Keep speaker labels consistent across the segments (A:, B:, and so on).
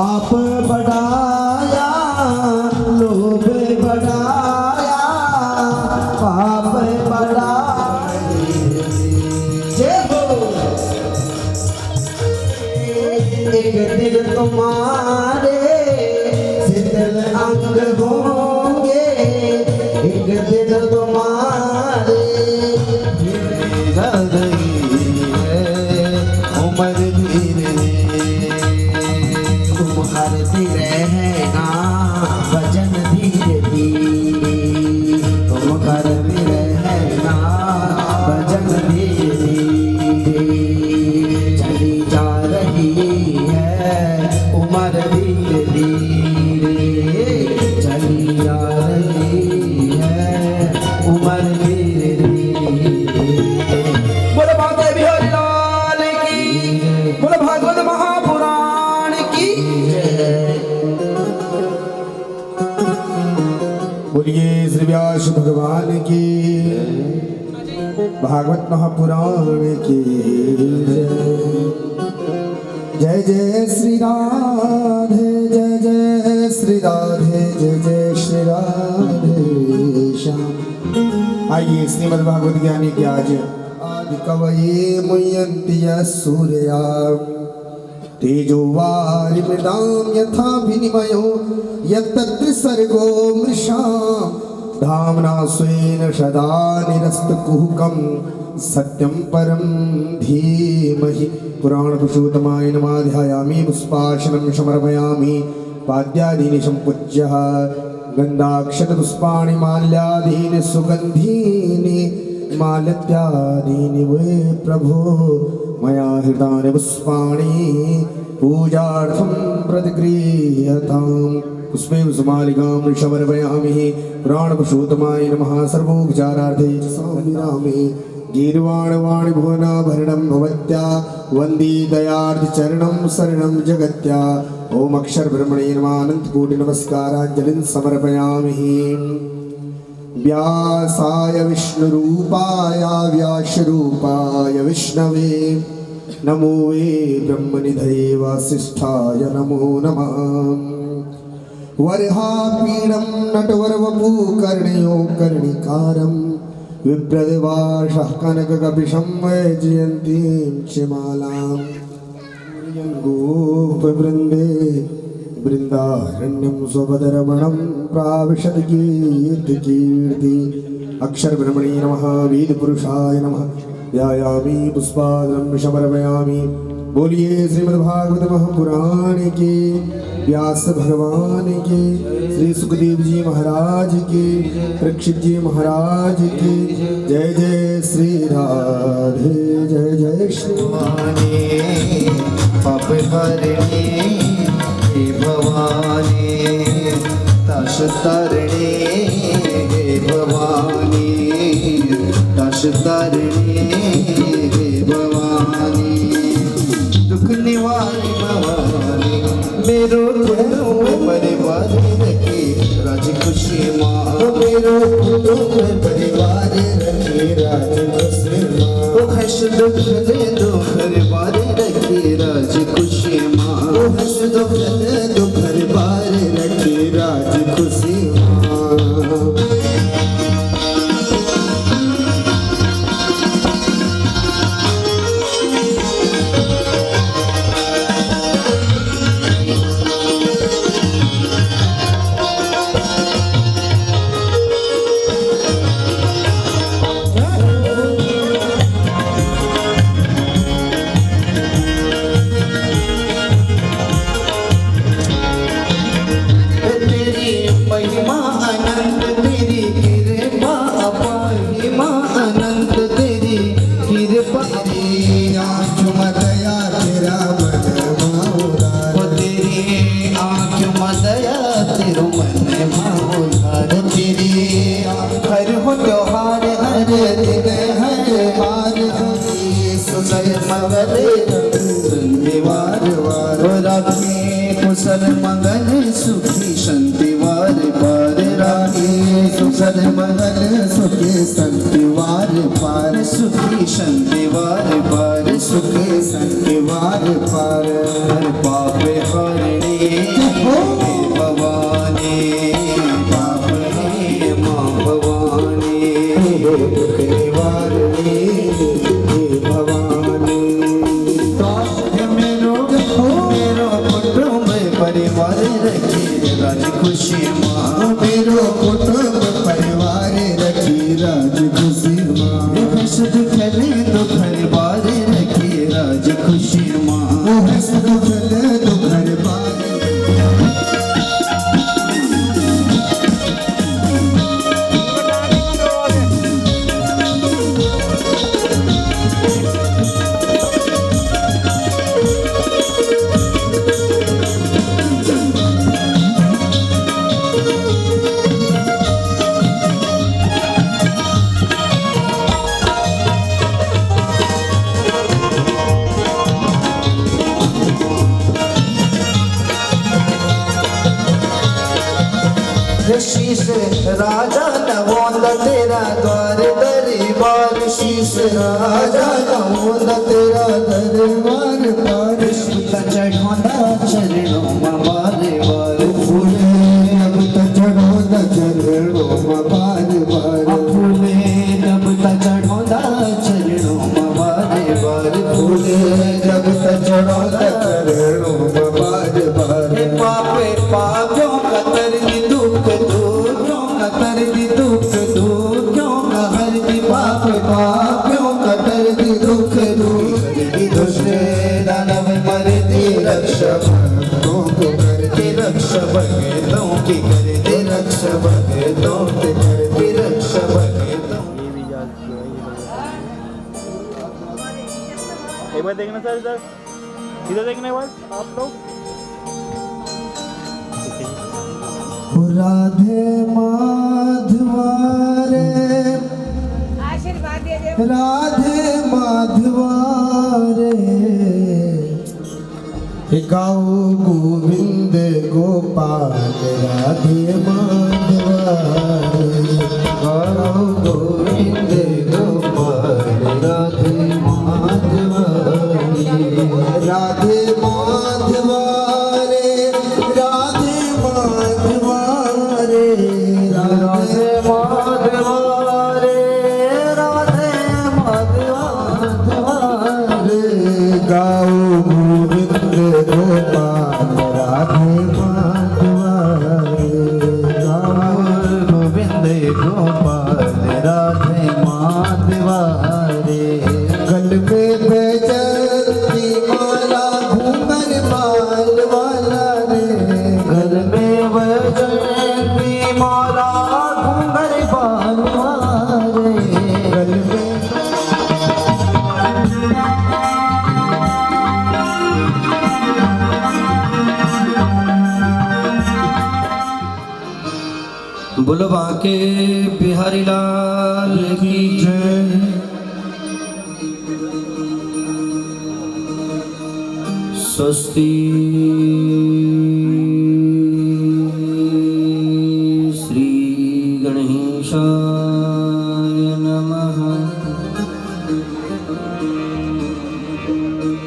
A: पाप बढ़ाया, लोभ बढ़ाया, पाप बढ़ाया। जय हो। एक दिन तुम्हारे शीतल अंग होंगे, एक दिन तुम्हारे उम्र धीरे तुम हरती रहना भजन धीरे धीरे, तुम करती रहना भजन धीरे धीरे। चली जा रही है उम्र धीरे धीरे, चली जा रही है उम्र धीरे धीरे। बोलो बाबा बिहारी लाल की, बोलो भागवत महापुराण की जय। बोलिए श्री व्यास भगवान की, भागवत महापुराण की जय। जय जय श्री राधे, जय जय श्री राधे, जय जय श्री राधे श्याम। आइए श्रीमद् भागवत ज्ञानी की आज आदि कवये मुह्यन्ति यः सूर्या तेजो वारिमृदां यथा विनिमयो यत्तत्र सर्गो मृषा धाम्ना स्वेन सदा निरस्तकुहकं सत्यं परं धीमहि। पुराण पुरुषोत्तमाय नमः। ध्यायामि पुष्पाशनं समर्पयामि पाद्यादीनि सम्पूज्य गन्धाक्षतपुष्पाणि माल्यादीनि सुगन्धीनि मालत्यादीनि वे प्रभो मया हृतानि पुष्पाणि पूजार्थं प्रतिगृह्यताम्। पुष्पे पुष्पमालिकां समर्पयामि पुराण पुरुषोत्तमाय नमः। सर्वोपचारार्थे च स्वामिनामे गीर्वाणवाणि भुवनाभरणं भवत्या वन्दी दयार्धचरणं शरणं जगत्या। ओम अक्षर ब्रह्मणे नमः। अनन्तकोटि नमस्काराञ्जलिं समर्पयामि। व्यासाय विष्णुरूपाय व्यासरूपाय विष्णवे नमो वे ब्रह्मनिधये वासिष्ठाय नमो नमः। वरहापीडं नटवरवपुकर्णयो कर्णिकारं विप्रदेवाशः कनककपिशं वैजयन्तीं क्षमालां। गोपवृन्दे वृन्दारण्यं स्वपदरमणं प्राविशद कीर्ति। अक्षर ब्रह्मणे नमः। वेद पुरुषाय नमः। ध्यायामि पुष्पादं समर्पयामि। बोलिए श्रीमद्भागवत महापुराण की, व्यास भगवान की, श्री सुखदेव जी महाराज की, परीक्षित जी महाराज की जय। जय श्री राधे, जय जय श्री
B: भवानी पाप हरणी हे भवानी ताश तारणी हे भवानी ताश तारणी हे भवानी दुख निवारी भवानी मेरो कुटुंब परिवार रखी राज खुशी माँ मेरो कुटुंब परिवार रखी राज खुशी माँ हर्ष दुख दे दो घर बार रखी राज खुशी माँ हर्ष दुख दे दो घर बार रखी राज खुशी माँ। कुशल मंगल सुखी शांति वार पार राखी कुशल मंगल सुखी शांति वार पार सुखी शांति वार पार सुखी शांति वार पार हर पाप हरणी हे भवानी पाप है माँ भवानी
A: दुख निवारणी हे भवानी
B: मेरो कुटुंब परिवार रखी राज खुशी माँ
A: मेरो कुटुंब परिवार रखी राज खुशी माँ
B: सुख दुख बार रखी राज खुशी माँ
A: सुख दुख बार
B: शीश राजा नवोंद तेरा द्वार दरबार शीश राजा नवोंद तेरा दरबार पार चढ़ोंदा चरणों में बार बार
A: फूले अब चढ़ोंदा चरणों में बार बार
B: फूले जब चढ़ोंदा चरणों में बार बार
A: फूले जब चढ़ोंदा चरणों में बार बार
B: पापे पापों का तरनी दुख दूर क्यों न तरनी दुख दूर क्यों न हरती पाप पापों का तरनी दुख दूर दुष्ट दानव मरती रक्षा भक्तों को करती रक्षा भक्तों की करती रक्षा भक्तों की करती रक्षा भक्तों।
C: एक बार देखना सर, इधर देखना एक बार आप लोग।
A: राधे माधवा रे
D: आशीर्वाद दे दे।
A: राधे माधवा रे गाओ गोविंद गोपाल राधे माधवा रे
B: गाओ गोविंद गोपाल राधे माधवा
A: राधे माधवा रे राधे माधवा रे
B: राधे माधवा रे राधे माधवा
A: रे गाओ गोविंद गोपाल राधे माधवा रे गाओ
B: गोविंद गोपाल राधे माधवा रे
A: गल में बेचती माला घूमर माल वाला रे
B: घर में बजती माला घूंघर बालवा रे
A: गल में
B: बोलो बांके बिहारी लाल की जय। स्वस्ति श्री गणेशाय नमः।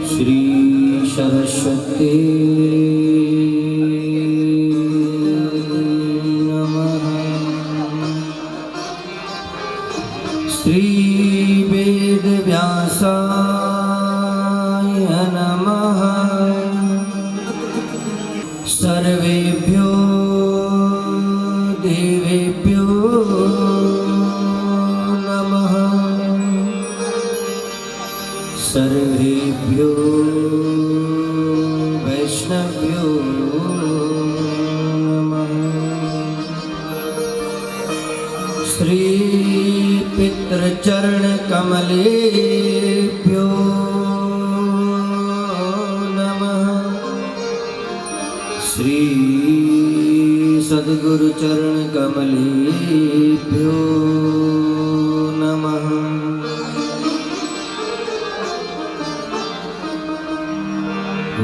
B: श्री सरस्वती नमः। श्री वेद व्यासाय नमः। सर्वेभ्यो देवेभ्यो नमः। सर्वेभ्यो वैष्णव्यो नमः। श्री पितृचरण कमलेभ्यो नमः। श्री सद्गुरु चरण कमलेभ्यो नमः।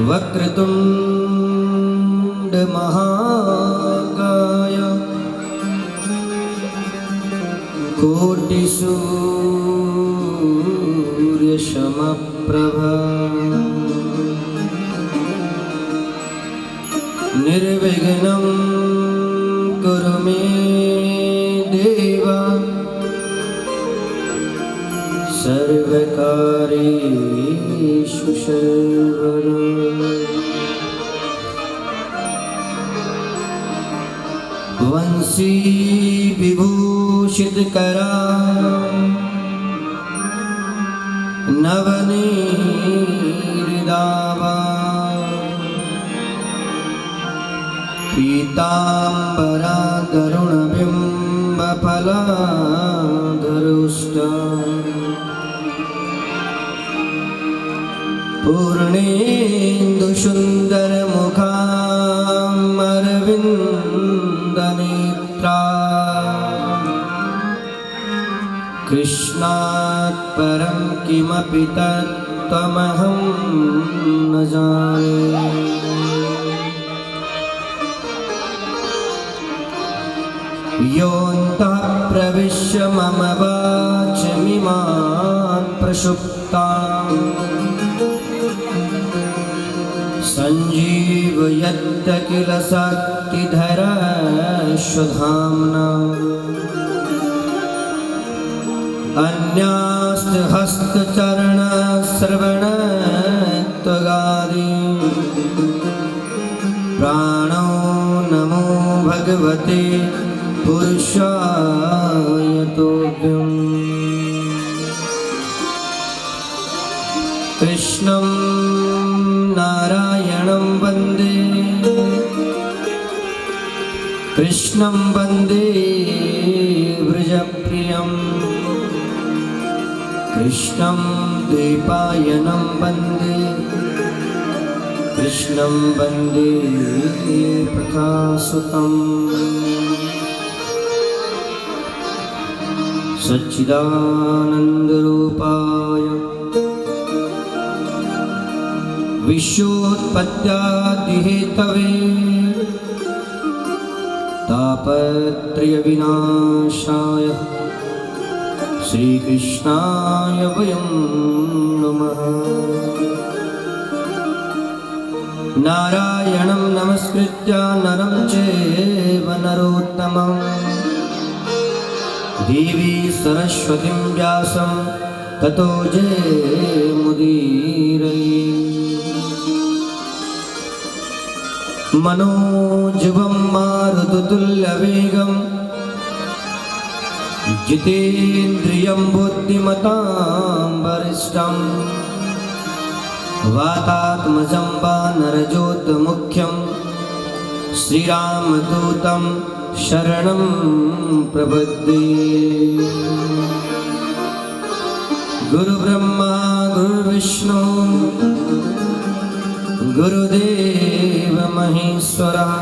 B: वक्रतुंड महाकाय कोटिसूर्य समप्रभा निर्विघ्नं कुरु मे देव सर्वकार्येषु सर्वदा। वंशी विभूषित करा नवनीरदावा पीताम्बरा गरुणबिम्बफलाधरुष्टा पूर्णेन्दुसुन्दरमुखामरविन्दनेत्रा कृष्णात् परं किमपि तत्त्वमहं न जाने। योऽन्तः प्रविश्य मम वाचमिमान् प्रसुप्तान् सञ्जीवयत्त किल शक्तिधरस्वधाम्ना अन्यास्तहस्तचरणश्रवणत्वगादि प्राणो नमो भगवते पुरुषाय तुभ्यम्। कृष्णं नारायणं वन्दे कृष्णं वन्दे व्रजप्रियं कृष्णं द्वैपायनं वन्दे कृष्णं वन्दे प्रकाशकम्। सच्चिदानन्दरूपाय विश्वोत्पत्त्यादिहेतवे तापत्रयविनाशाय श्रीकृष्णाय वयं नमः। नारायणं नमस्कृत्य नरं चैव नरोत्तमं देवी सरस्वतीं व्यासं ततो जयमुदीरये। मनोजवं मारुततुल्यवेगं जितेन्द्रियं बुद्धिमतां वरिष्ठं वातात्मजं वानरजोतमुख्यं श्रीरामदूतं शरणं प्रपद्ये। गुरुब्रह्मा गुरुर्विष्णु गुरुदेव महेश्वरः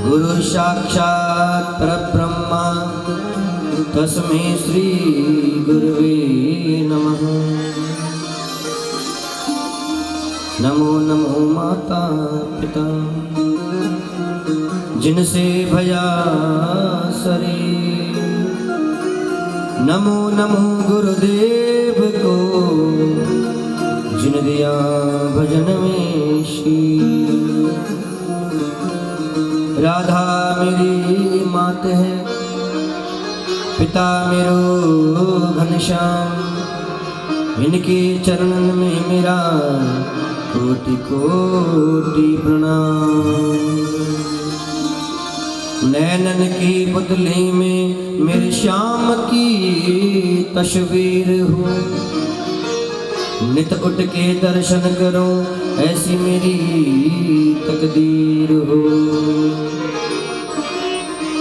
B: गुरुसाक्षात् परब्रह्मा तस्मै श्री गुरुवे नमः। नमो नमो माता पिता जिनसे भया सरे, नमो नमो गुरुदेव को जिन दिया भजन में शील। राधा मेरी मात है, पिता मेरो घनश्याम, इनके चरणन में मेरा कोटि कोटि प्रणाम। नैनन की पुतली में मेरे श्याम की तस्वीर हो, नित उठ के दर्शन करो ऐसी मेरी तकदीर हो।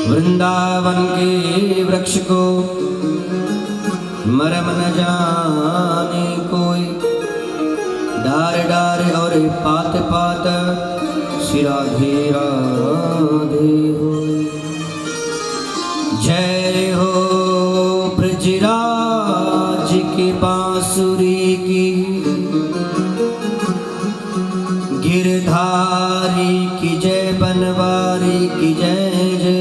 B: वृंदावन के वृक्ष को मरम न जाने कोई, डार डार और पात पात राधे राधे हो। जय हो ब्रजराज की बांसुरी की, गिरधारी की जय, बनवारी की जय जय।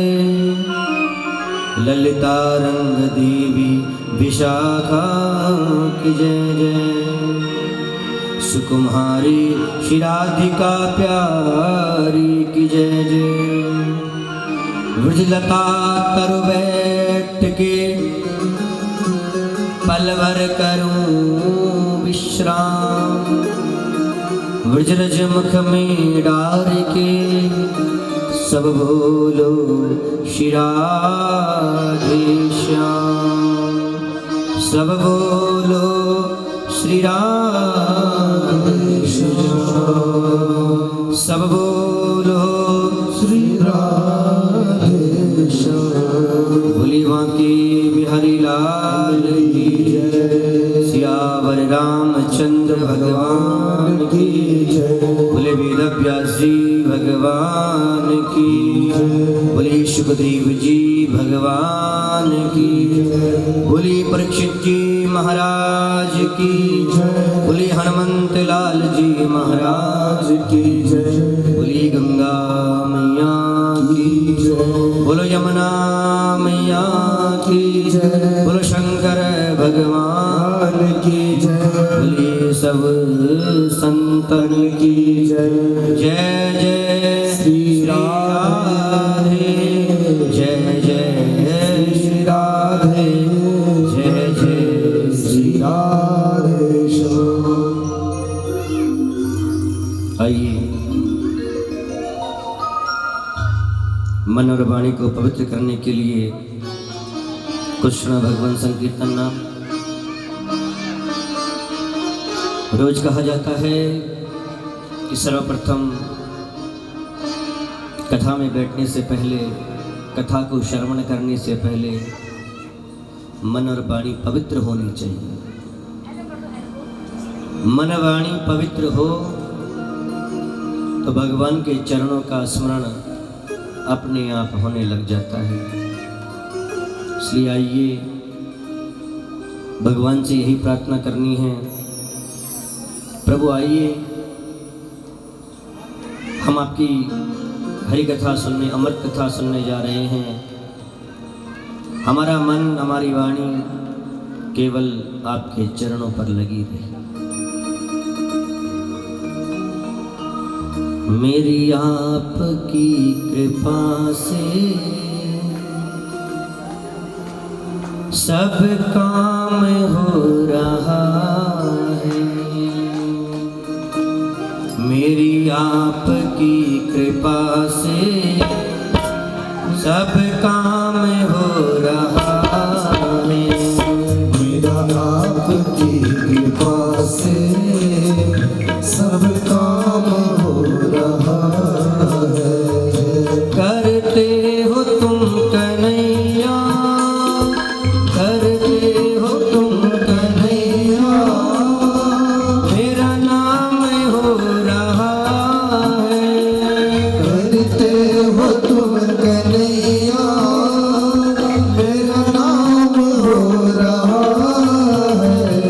B: ललिता रंग देवी विशाखा की जय जय। सुकुमारी श्री राधिका प्यारी की जय जय। ब्रजलता तरु बैठ के पल भर करूं विश्राम, ब्रजरज मुख में डार के सब बोलो श्री राधे श्याम, सब बोलो श्री राधे श्याम, सब बोलो श्री राधे श्याम। भोली बांके बिहारी लाल की जय, सियावर रामचंद्र भगवान की जय, बोले वेद व्यास जी भगवान की, बोले सुखदेव जी भगवान की, बोले परीक्षित जी महाराज की, बोले हनुमंत लाल जी महाराज की जय, बोले गंगा मैया की जय, बोलो यमुना मैया की जय, बोलो शंकर भगवान की जय, बोले सब संतन की जय। जय जय श्री राधे, जय जय श्री राधे, जय जय श्री राधे श्याम। आइए मन और वाणी को पवित्र करने के लिए कृष्ण भगवान संकीर्तन नाम। रोज कहा जाता है कि सर्वप्रथम कथा में बैठने से पहले, कथा को श्रवण करने से पहले मन और वाणी पवित्र होनी चाहिए। मन वाणी पवित्र हो तो भगवान के चरणों का स्मरण अपने आप होने लग जाता है। इसलिए आइए भगवान से यही प्रार्थना करनी है, प्रभु आइए हम आपकी हरि कथा सुनने, अमृत कथा सुनने जा रहे हैं। हमारा मन, हमारी वाणी केवल आपके चरणों पर लगी रहे। मेरी आपकी कृपा से सब काम हो रहा है, मेरी आपकी कृपा से सब काम हो रहा है,
A: मेरा आपकी कृपा से सब काम हो रहा है।
B: करते हो तुम कन्हैया, करते हो तुम कन्हैया, मेरा नाम हो रहा है।
A: करते हो तुम कन्हैया, मेरा नाम हो रहा है।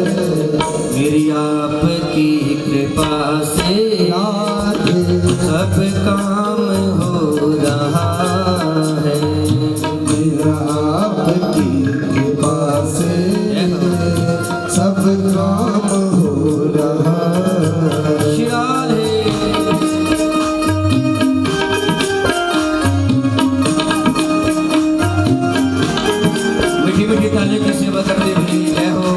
B: मेरी आपकी कृपा से सब काम हो रहा है,
A: मेरा आपकी कृपा से सब काम हो रहा है।
B: श्री राधे। मीठी मीठी तालियों की सेवा करते हुए जय हो।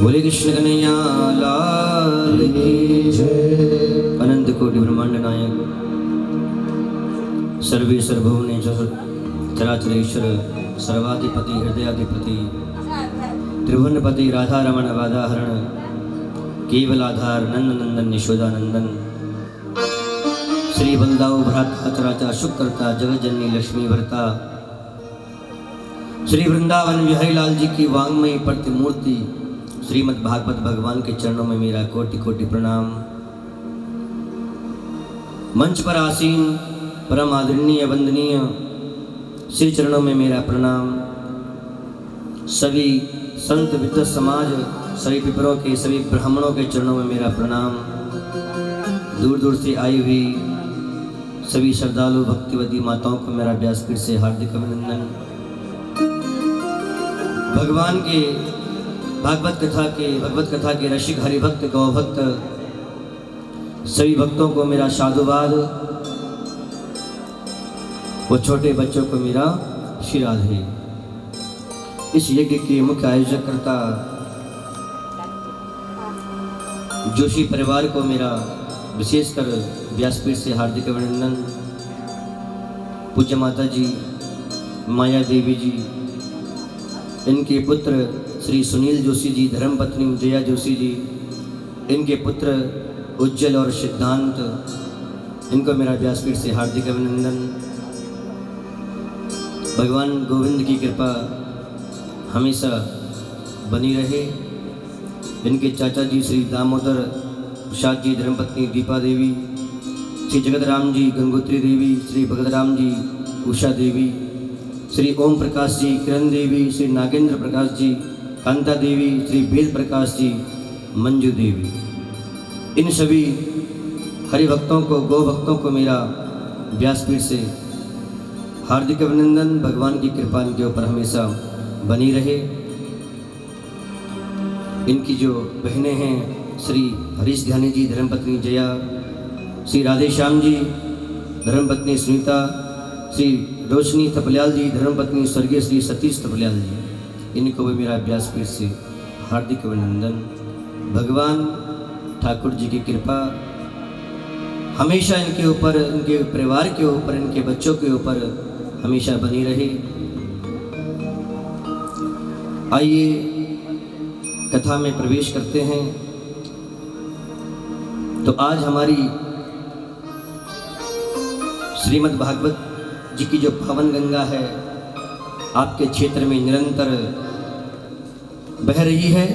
E: बोले कृष्ण कन्हैया लाल की जय। अनंत कोटि ब्रह्मांड नायक सर्वेश्वर भुवनेश्वर चराचरेश्वर सर्वाधिपति हृदयाधिपति त्रिभुवनपति राधा रमण वादाहरण केवल आधार नंद नंदन यशोदानंदन श्री बलदाऊ भ्राता चराचा शुक्रता जगत जननी लक्ष्मी भरता श्री वृंदावन बिहारी लाल जी की वांगमयी प्रतिमूर्ति श्रीमद् भागवत भगवान के चरणों में मेरा कोटि कोटि प्रणाम। मंच पर आसीन परम आदरणीय वंदनीय श्री चरणों में मेरा प्रणाम। सभी संत विद्वत समाज सभी पिपरों के सभी ब्राह्मणों के चरणों में मेरा प्रणाम। दूर दूर से आई हुई सभी श्रद्धालु भक्तिवती माताओं को मेरा व्यासपीठ से हार्दिक अभिनंदन। भगवान के भगवत कथा के रसिक हरिभक्त गौभक्त सभी भक्तों को मेरा साधुवाद, वो छोटे बच्चों को मेरा श्रीराधे। इस यज्ञ के मुख्य आयोजक करता जोशी परिवार को मेरा विशेषकर व्यासपीठ से हार्दिक अभिनंदन। पूज्य माता जी माया देवी जी, इनके पुत्र श्री सुनील जोशी जी, धर्मपत्नी जया जोशी जी, इनके पुत्र उज्जवल और सिद्धांत, इनको मेरा व्यासपीठ से हार्दिक अभिनंदन। भगवान गोविंद की कृपा हमेशा बनी रहे। इनके चाचा जी श्री दामोदर प्रसाद जी, धर्मपत्नी दीपा देवी, श्री जगतराम जी गंगोत्री देवी, श्री भगतराम जी उषा देवी, श्री ओम प्रकाश जी किरण देवी, श्री नागेंद्र प्रकाश जी कांता देवी, श्री वेद प्रकाश जी मंजू देवी, इन सभी हरिभक्तों को गौ भक्तों को मेरा व्यासपीठ से हार्दिक अभिनंदन। भगवान की कृपा इनके ऊपर हमेशा बनी रहे। इनकी जो बहनें हैं श्री हरीश ध्यानी जी, धर्मपत्नी जया, श्री राधे श्याम जी, धर्मपत्नी सुनीता, श्री रोशनी थपलियाल जी, धर्मपत्नी स्वर्गीय श्री सतीश थपलियाल जी, इनको भी मेरा व्यासपीठ से हार्दिक अभिनंदन। भगवान ठाकुर जी की कृपा हमेशा इनके ऊपर, इनके परिवार के ऊपर, इनके बच्चों के ऊपर हमेशा बनी रहे। आइए कथा में प्रवेश करते हैं। तो आज हमारी श्रीमद् भागवत जी की जो पावन गंगा है आपके क्षेत्र में निरंतर बह रही है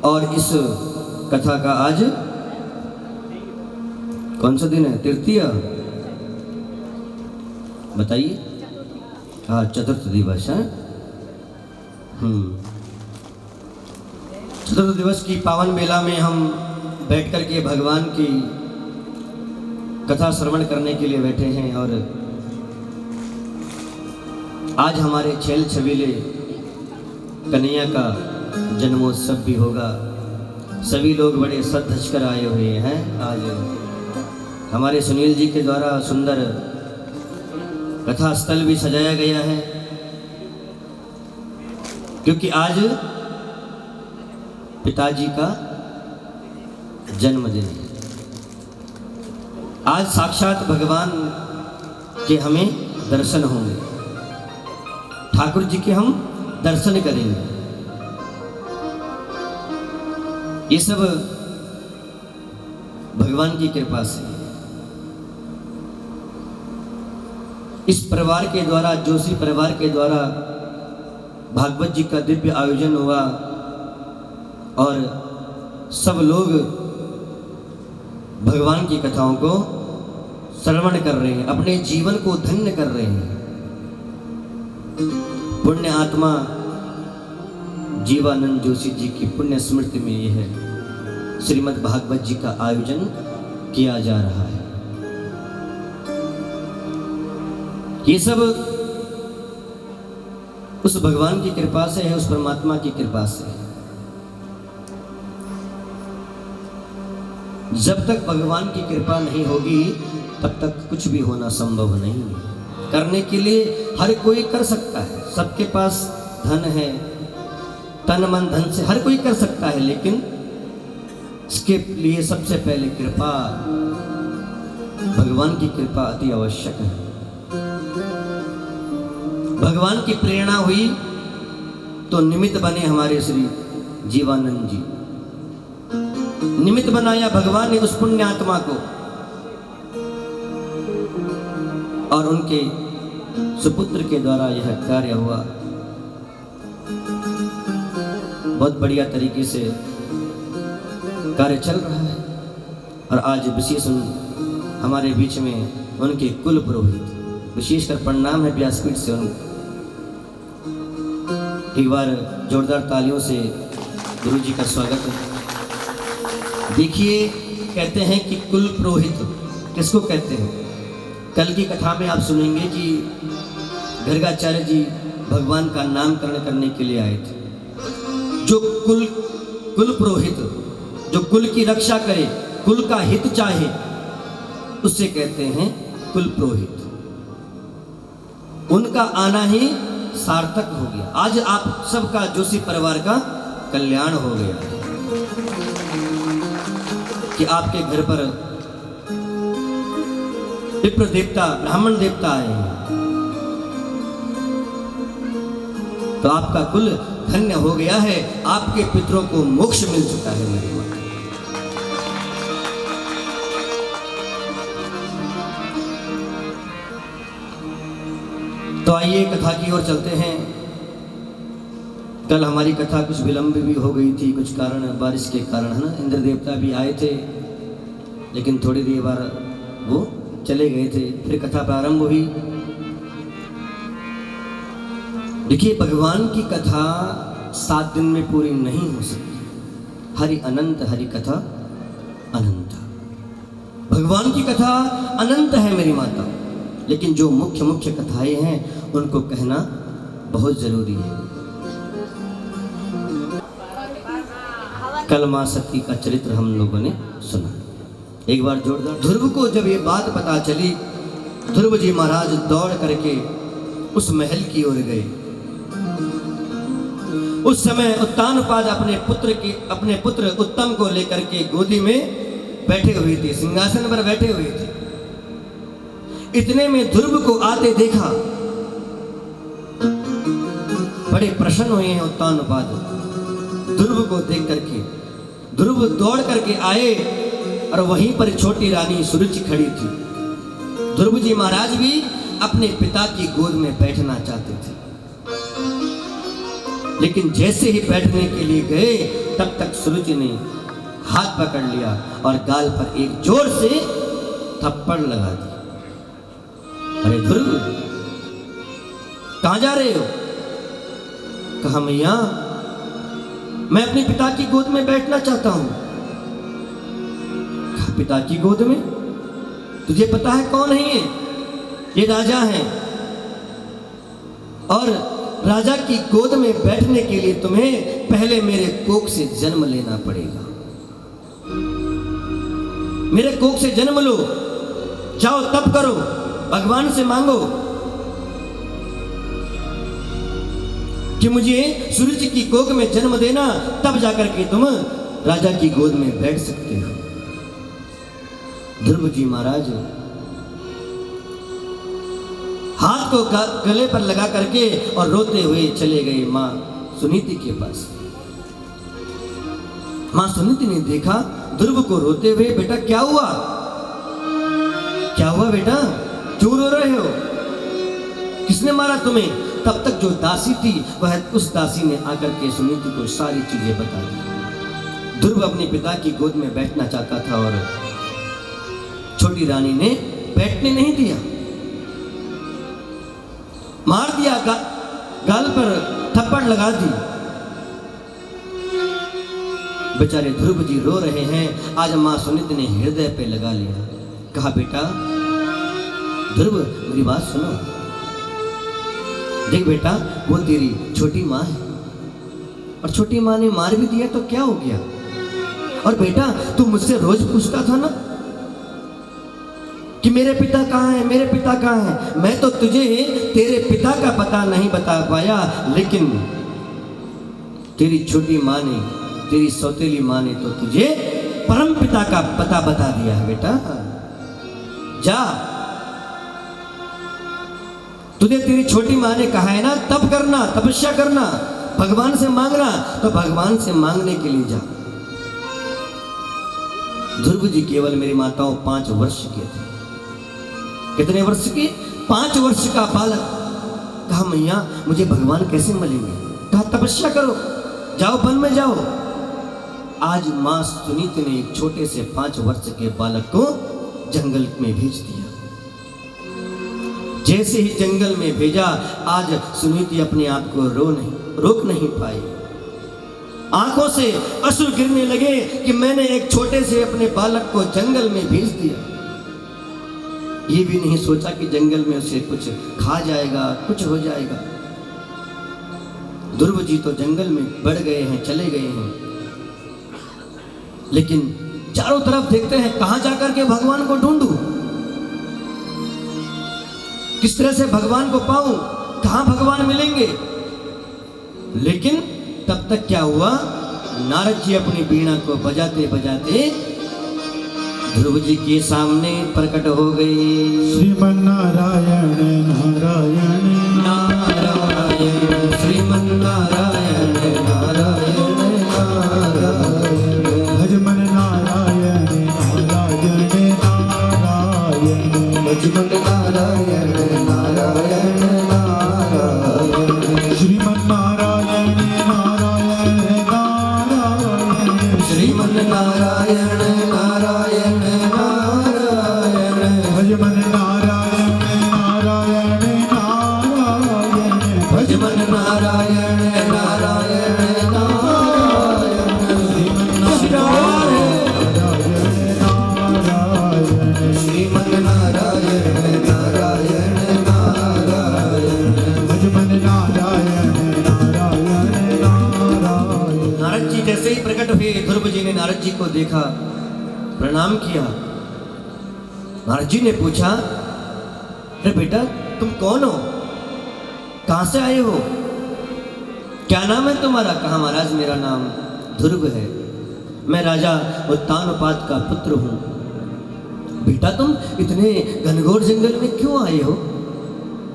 E: और इस कथा का आज कौन सा दिन है? तृतीय बताइए। हाँ, चतुर्थ दिवस है। चतुर्थ दिवस की पावन बेला में हम बैठ कर के भगवान की कथा श्रवण करने के लिए बैठे हैं। और आज हमारे छेल छबीले कन्हैया का जन्मोत्सव भी होगा। सभी लोग बड़े सज धज कर आए हुए हैं। आज हमारे सुनील जी के द्वारा सुंदर कथा स्थल भी सजाया गया है, क्योंकि आज पिताजी का जन्मदिन है। आज साक्षात भगवान के हमें दर्शन होंगे, ठाकुर जी के हम दर्शन करेंगे। ये सब भगवान की कृपा से इस परिवार के द्वारा, जोशी परिवार के द्वारा भागवत जी का दिव्य आयोजन हुआ और सब लोग भगवान की कथाओं को श्रवण कर रहे हैं, अपने जीवन को धन्य कर रहे हैं। पुण्य आत्मा जीवानंद जोशी जी की पुण्य स्मृति में यह श्रीमद् भागवत जी का आयोजन किया जा रहा है। ये सब उस भगवान की कृपा से है, उस परमात्मा की कृपा से है। जब तक भगवान की कृपा नहीं होगी तब तक कुछ भी होना संभव नहीं है। करने के लिए हर कोई कर सकता है, सबके पास धन है, तन मन धन से हर कोई कर सकता है, लेकिन इसके लिए सबसे पहले कृपा, भगवान की कृपा अति आवश्यक है। भगवान की प्रेरणा हुई तो निमित्त बने हमारे श्री जीवानंद जी। निमित्त बनाया भगवान ने उस पुण्य आत्मा को, और उनके सुपुत्र के द्वारा यह कार्य हुआ। बहुत बढ़िया तरीके से कार्य चल रहा है। और आज विशेष हमारे बीच में उनके कुल पुरोहित, विशेषकर प्रणाम है व्यासपीठ से उनको। एक बार जोरदार तालियों से गुरु जी का स्वागत है। देखिए, कहते हैं कि कुल पुरोहित किसको कहते हैं? कल की कथा में आप सुनेंगे कि गर्गाचार्य जी भगवान का नामकरण करने के लिए आए थे। जो कुल पुरोहित, जो कुल की रक्षा करे, कुल का हित चाहे, उससे कहते हैं कुल पुरोहित। उनका आना ही सार्थक हो गया। आज आप सबका, जोशी परिवार का कल्याण हो गया कि आपके घर पर विप्र देवता, ब्राह्मण देवता आए हैं, तो आपका कुल धन्य हो गया है। आपके पितरों को मोक्ष मिल चुका है मेरी माता। तो आइए कथा की ओर चलते हैं। कल हमारी कथा कुछ विलंब भी हो गई थी, कुछ कारण, बारिश के कारण, है ना। इंद्र देवता भी आए थे, लेकिन थोड़ी देर बाद वो चले गए थे। फिर कथा प्रारंभ हुई। देखिए, भगवान की कथा 7 दिन में पूरी नहीं हो सकती। हरि अनंत, हरि कथा अनंत। भगवान की कथा अनंत है मेरी माता, लेकिन जो मुख्य मुख्य कथाएं हैं उनको कहना बहुत जरूरी है। कल मां सती का चरित्र हम लोगों ने सुना। एक बार जोरदार। ध्रुव को जब ये बात पता चली, ध्रुव जी महाराज दौड़ करके उस महल की ओर गए। उस समय उत्तानपाद अपने पुत्र उत्तम को लेकर के गोदी में बैठे हुए थे, सिंहासन पर बैठे हुए थे। इतने में ध्रुव को आते देखा, बड़े प्रसन्न हुए हैं उत्तानपाद ध्रुव को देख करके। ध्रुव दौड़ करके आए और वहीं पर छोटी रानी सुरुचि खड़ी थी। ध्रुव जी महाराज भी अपने पिता की गोद में बैठना चाहते थे, लेकिन जैसे ही बैठने के लिए गए, तब तक सुरुचि ने हाथ पकड़ लिया और गाल पर एक जोर से थप्पड़ लगा दिया। अरे ध्रुव, कहां जा रहे हो? कहा, मैया, मैं अपने पिता की गोद में बैठना चाहता हूं। कहा, पिता की गोद में? तुझे पता है कौन है ये? ये राजा हैं, और राजा की गोद में बैठने के लिए तुम्हें पहले मेरे कोख से जन्म लेना पड़ेगा। मेरे कोख से जन्म लो, जाओ तप करो, भगवान से मांगो कि मुझे सूरज की कोख में जन्म देना, तब जाकर के तुम राजा की गोद में बैठ सकते हो। ध्रुव जी महाराज हाथ को गले पर लगा करके और रोते हुए चले गए मां सुनीति के पास। मां सुनीति ने देखा ध्रुव को रोते हुए। बेटा क्या हुआ? क्या हुआ बेटा, क्यों रो रहे हो? किसने मारा तुम्हें? तब तक जो दासी थी, वह उस दासी ने आकर के सुनीति को सारी चीजें बता दी। ध्रुव अपने पिता की गोद में बैठना चाहता था और छोटी रानी ने बैठने नहीं दिया, मार दिया, गाल पर थप्पड़ लगा दी। बेचारे ध्रुव जी रो रहे हैं। आज मां सुनीति ने हृदय पे लगा लिया। कहा, बेटा ध्रुव, मेरी बात सुनो। देख बेटा, वो तेरी छोटी माँ है, और छोटी माँ ने मार भी दिया तो क्या हो गया? और बेटा, तू मुझसे रोज पूछता था ना कि मेरे पिता कहाँ है, मेरे पिता कहाँ है। मैं तो तुझे तेरे पिता का पता नहीं बता पाया, लेकिन तेरी छोटी माँ ने, तेरी सौतेली माँ ने तो तुझे परम पिता का पता बता दिया है बेटा। जा, तुझे तेरी छोटी माँ ने कहा है ना तप करना, तपस्या करना, भगवान से मांगना, तो भगवान से मांगने के लिए जा। ध्रुव जी केवल मेरी माताओं 5 वर्ष के थे। कितने वर्ष के? 5 वर्ष का बालक। कहा मैया मुझे भगवान कैसे मिलेंगे? कहा तपस्या करो, जाओ वन में जाओ। आज मां सुनीति ने एक छोटे से 5 वर्ष के बालक को जंगल में भेज दिया। जैसे ही जंगल में भेजा, आज सुनीति अपने आप को रोक नहीं पाई। आंखों से अश्रु गिरने लगे कि मैंने एक छोटे से अपने बालक को जंगल में भेज दिया। ये भी नहीं सोचा कि जंगल में उसे कुछ खा जाएगा, कुछ हो जाएगा। ध्रुव जी तो जंगल में बढ़ गए हैं, चले गए हैं, लेकिन चारों तरफ देखते हैं कहां जाकर के भगवान को ढूंढूं, किस तरह से भगवान को पाऊं, कहां भगवान मिलेंगे। लेकिन तब तक क्या हुआ, नारद जी अपनी वीणा को बजाते बजाते ध्रुव जी के सामने प्रकट हो गए।
F: श्रीमन नारायण नारायण
E: नारायण, श्रीमन नारायण नारायण नारायण,
F: भजमन नारायण नारायण नारायण,
A: भजमन नारायण नारायण नारायण,
F: श्रीमन नारायण नारायण नारायण,
E: श्रीमन नारायण नारायण नारायण,
F: भजमन नारायण नारायण नारायण,
E: भजमन नारायण नारायण नारायण, श्रीमन नारायण नारायण नारायण,
F: भजमन नारायण नारायण नारायण।
E: नारद जी जैसे ही प्रकट हुए, ध्रुव जी ने नारद जी को देखा, प्रणाम किया। नारद जी ने पूछा, अरे बेटा तुम कौन हो, कहां से आए हो, क्या नाम है तुम्हारा? कहा महाराज मेरा नाम ध्रुव है, मैं राजा उत्तानपाद का पुत्र हूं। बेटा तुम इतने घनघोर जंगल में क्यों आए हो,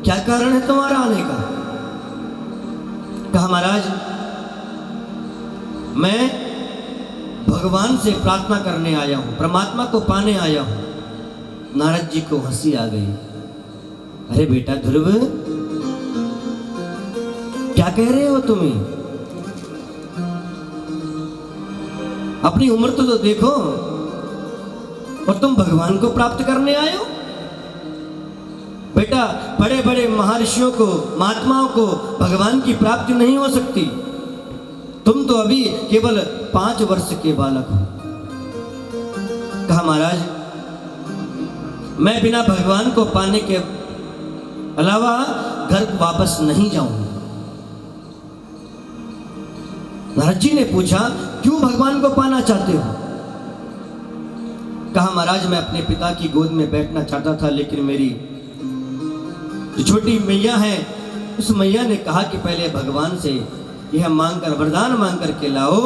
E: क्या कारण है तुम्हारा आने का? कहा महाराज मैं भगवान से प्रार्थना करने आया हूं, परमात्मा को पाने आया हूं। नारद जी को हंसी आ गई। अरे बेटा ध्रुव क्या कह रहे हो तुम्हें, अपनी उम्र तो देखो, और तुम भगवान को प्राप्त करने आए हो? बेटा बड़े बड़े महर्षियों को, महात्माओं को भगवान की प्राप्ति नहीं हो सकती, तुम तो अभी केवल 5 वर्ष के बालक हो। कहा महाराज मैं बिना भगवान को पाने के अलावा घर वापस नहीं जाऊंगा। नारद जी ने पूछा क्यों भगवान को पाना चाहते हो? कहा महाराज मैं अपने पिता की गोद में बैठना चाहता था, लेकिन मेरी जो छोटी मैया है उस मैया ने कहा कि पहले भगवान से यह मांगकर, वरदान मांग करके लाओ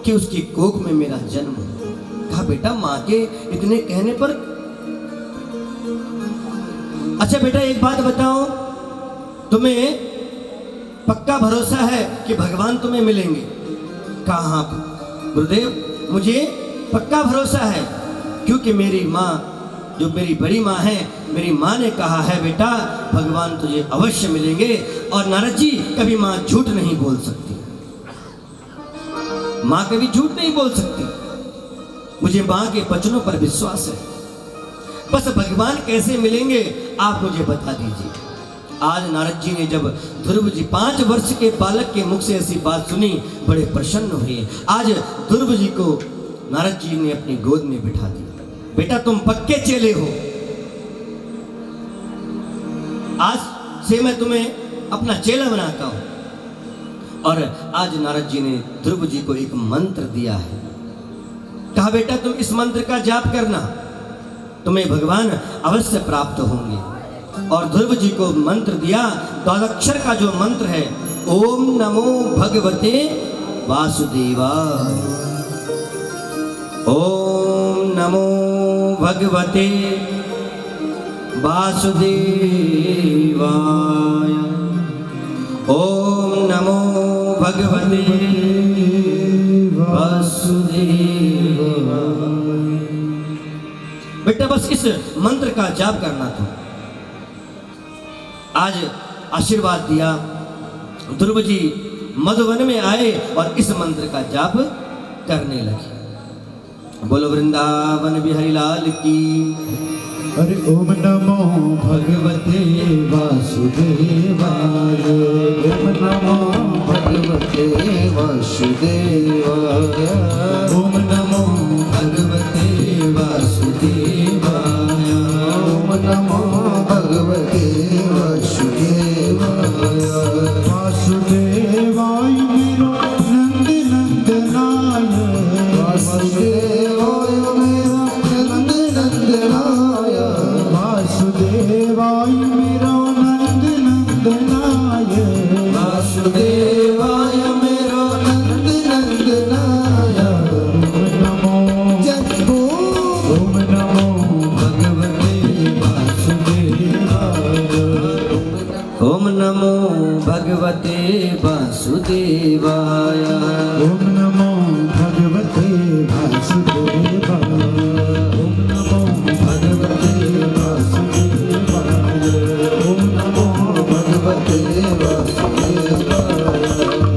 E: कि उसकी कोख में मेरा जन्म हो। कहा बेटा मां के इतने कहने पर, अच्छा बेटा एक बात बताओ, तुम्हें पक्का भरोसा है कि भगवान तुम्हें मिलेंगे? कहा हाँ गुरुदेव मुझे पक्का भरोसा है, क्योंकि मेरी माँ जो मेरी बड़ी माँ है, मेरी माँ ने कहा है बेटा भगवान तुझे अवश्य मिलेंगे। और नारद जी कभी माँ झूठ नहीं बोल सकती, माँ कभी झूठ नहीं बोल सकती, मुझे माँ के वचनों पर विश्वास है। बस भगवान कैसे मिलेंगे आप मुझे बता दीजिए। आज नारद जी ने जब ध्रुव जी 5 वर्ष के बालक के मुख से ऐसी बात सुनी, बड़े प्रसन्न हुए। आज ध्रुव जी को नारद जी ने अपनी गोद में बिठा दिया। बेटा तुम पक्के चेले हो, आज से मैं तुम्हें अपना चेला बनाता हूं। और आज नारद जी ने ध्रुव जी को एक मंत्र दिया है। कहा बेटा तुम इस मंत्र का जाप करना, तुम्हें भगवान अवश्य प्राप्त होंगे। और ध्रुव जी को मंत्र दिया, 12 अक्षर का जो मंत्र है ओम नमो भगवते वासुदेवाय। ओम नमो भगवते वासुदेवाय। ओम नमो भगवते वासुदेवाय। बेटा बस इस मंत्र का जाप करना था। आज आशीर्वाद दिया, ध्रुव जी मधुवन में आए और इस मंत्र का जाप करने लगे। बोलो वृंदावन बिहारी लाल की।
F: अरे ओम नमो भगवते वासुदेवाय। ओम नमो
B: भगवते वासुदेवाय।
F: ओम नमो
B: भगवते वासुदेवाय। ओम नमो भगवते वासुदेवाय।
F: वासुदेवाय मेरो नंद नंदनाय।
B: वासुदेवाय मेरो नंद नंदनाय।
F: वासुदेवाय मेरो नंद नंदनाय।
B: वासुदेवाय मेरो नंद नंदनाय।
F: ओम नमो
B: जपो
F: ओम नमो भगवते वासुदेवाय।
E: ओम नमो भगवते वासुदेवाय।
F: ओम नमो भगवते वासुदेवाय। ओम नमो भगवते वासुदेवाय। ओम नमो
B: भगवते वासुदेवाय।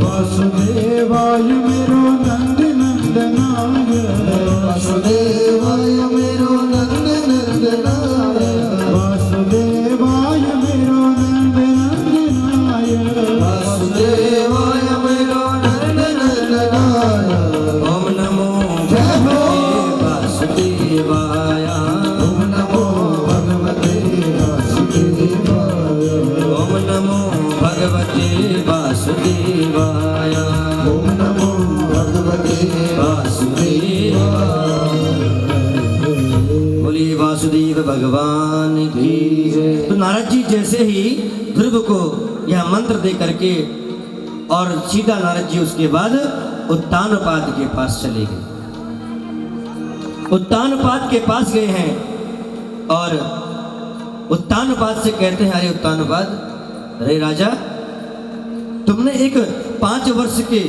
F: वासुदेवाय मेरो नंद नंदनाय।
B: वासुदेवाय मेरो नंद नंदनाय।
F: वासुदेवाय मेरो नंद नंदनाय।
B: वासुदेवाय मेरो नंद नंदनाय।
E: ओम नमो भगवते वासुदेवाय।
B: ओम नमो भगवते वासुदेवाय।
E: ओम नमो भगवते वासुदेवाय।
B: ओम नमो भगवते
E: वासुदेवाय। बोलिए वासुदेव भगवान की जय। तो नारद जी जैसे ही ध्रुव को यह मंत्र दे करके और सीधा नारद जी उसके बाद उत्तानपाद के पास चले गए। उत्तानपाद के पास गए हैं और उत्तानपाद से कहते हैं, अरे उत्तानपाद, अरे राजा, तुमने एक 5 वर्ष के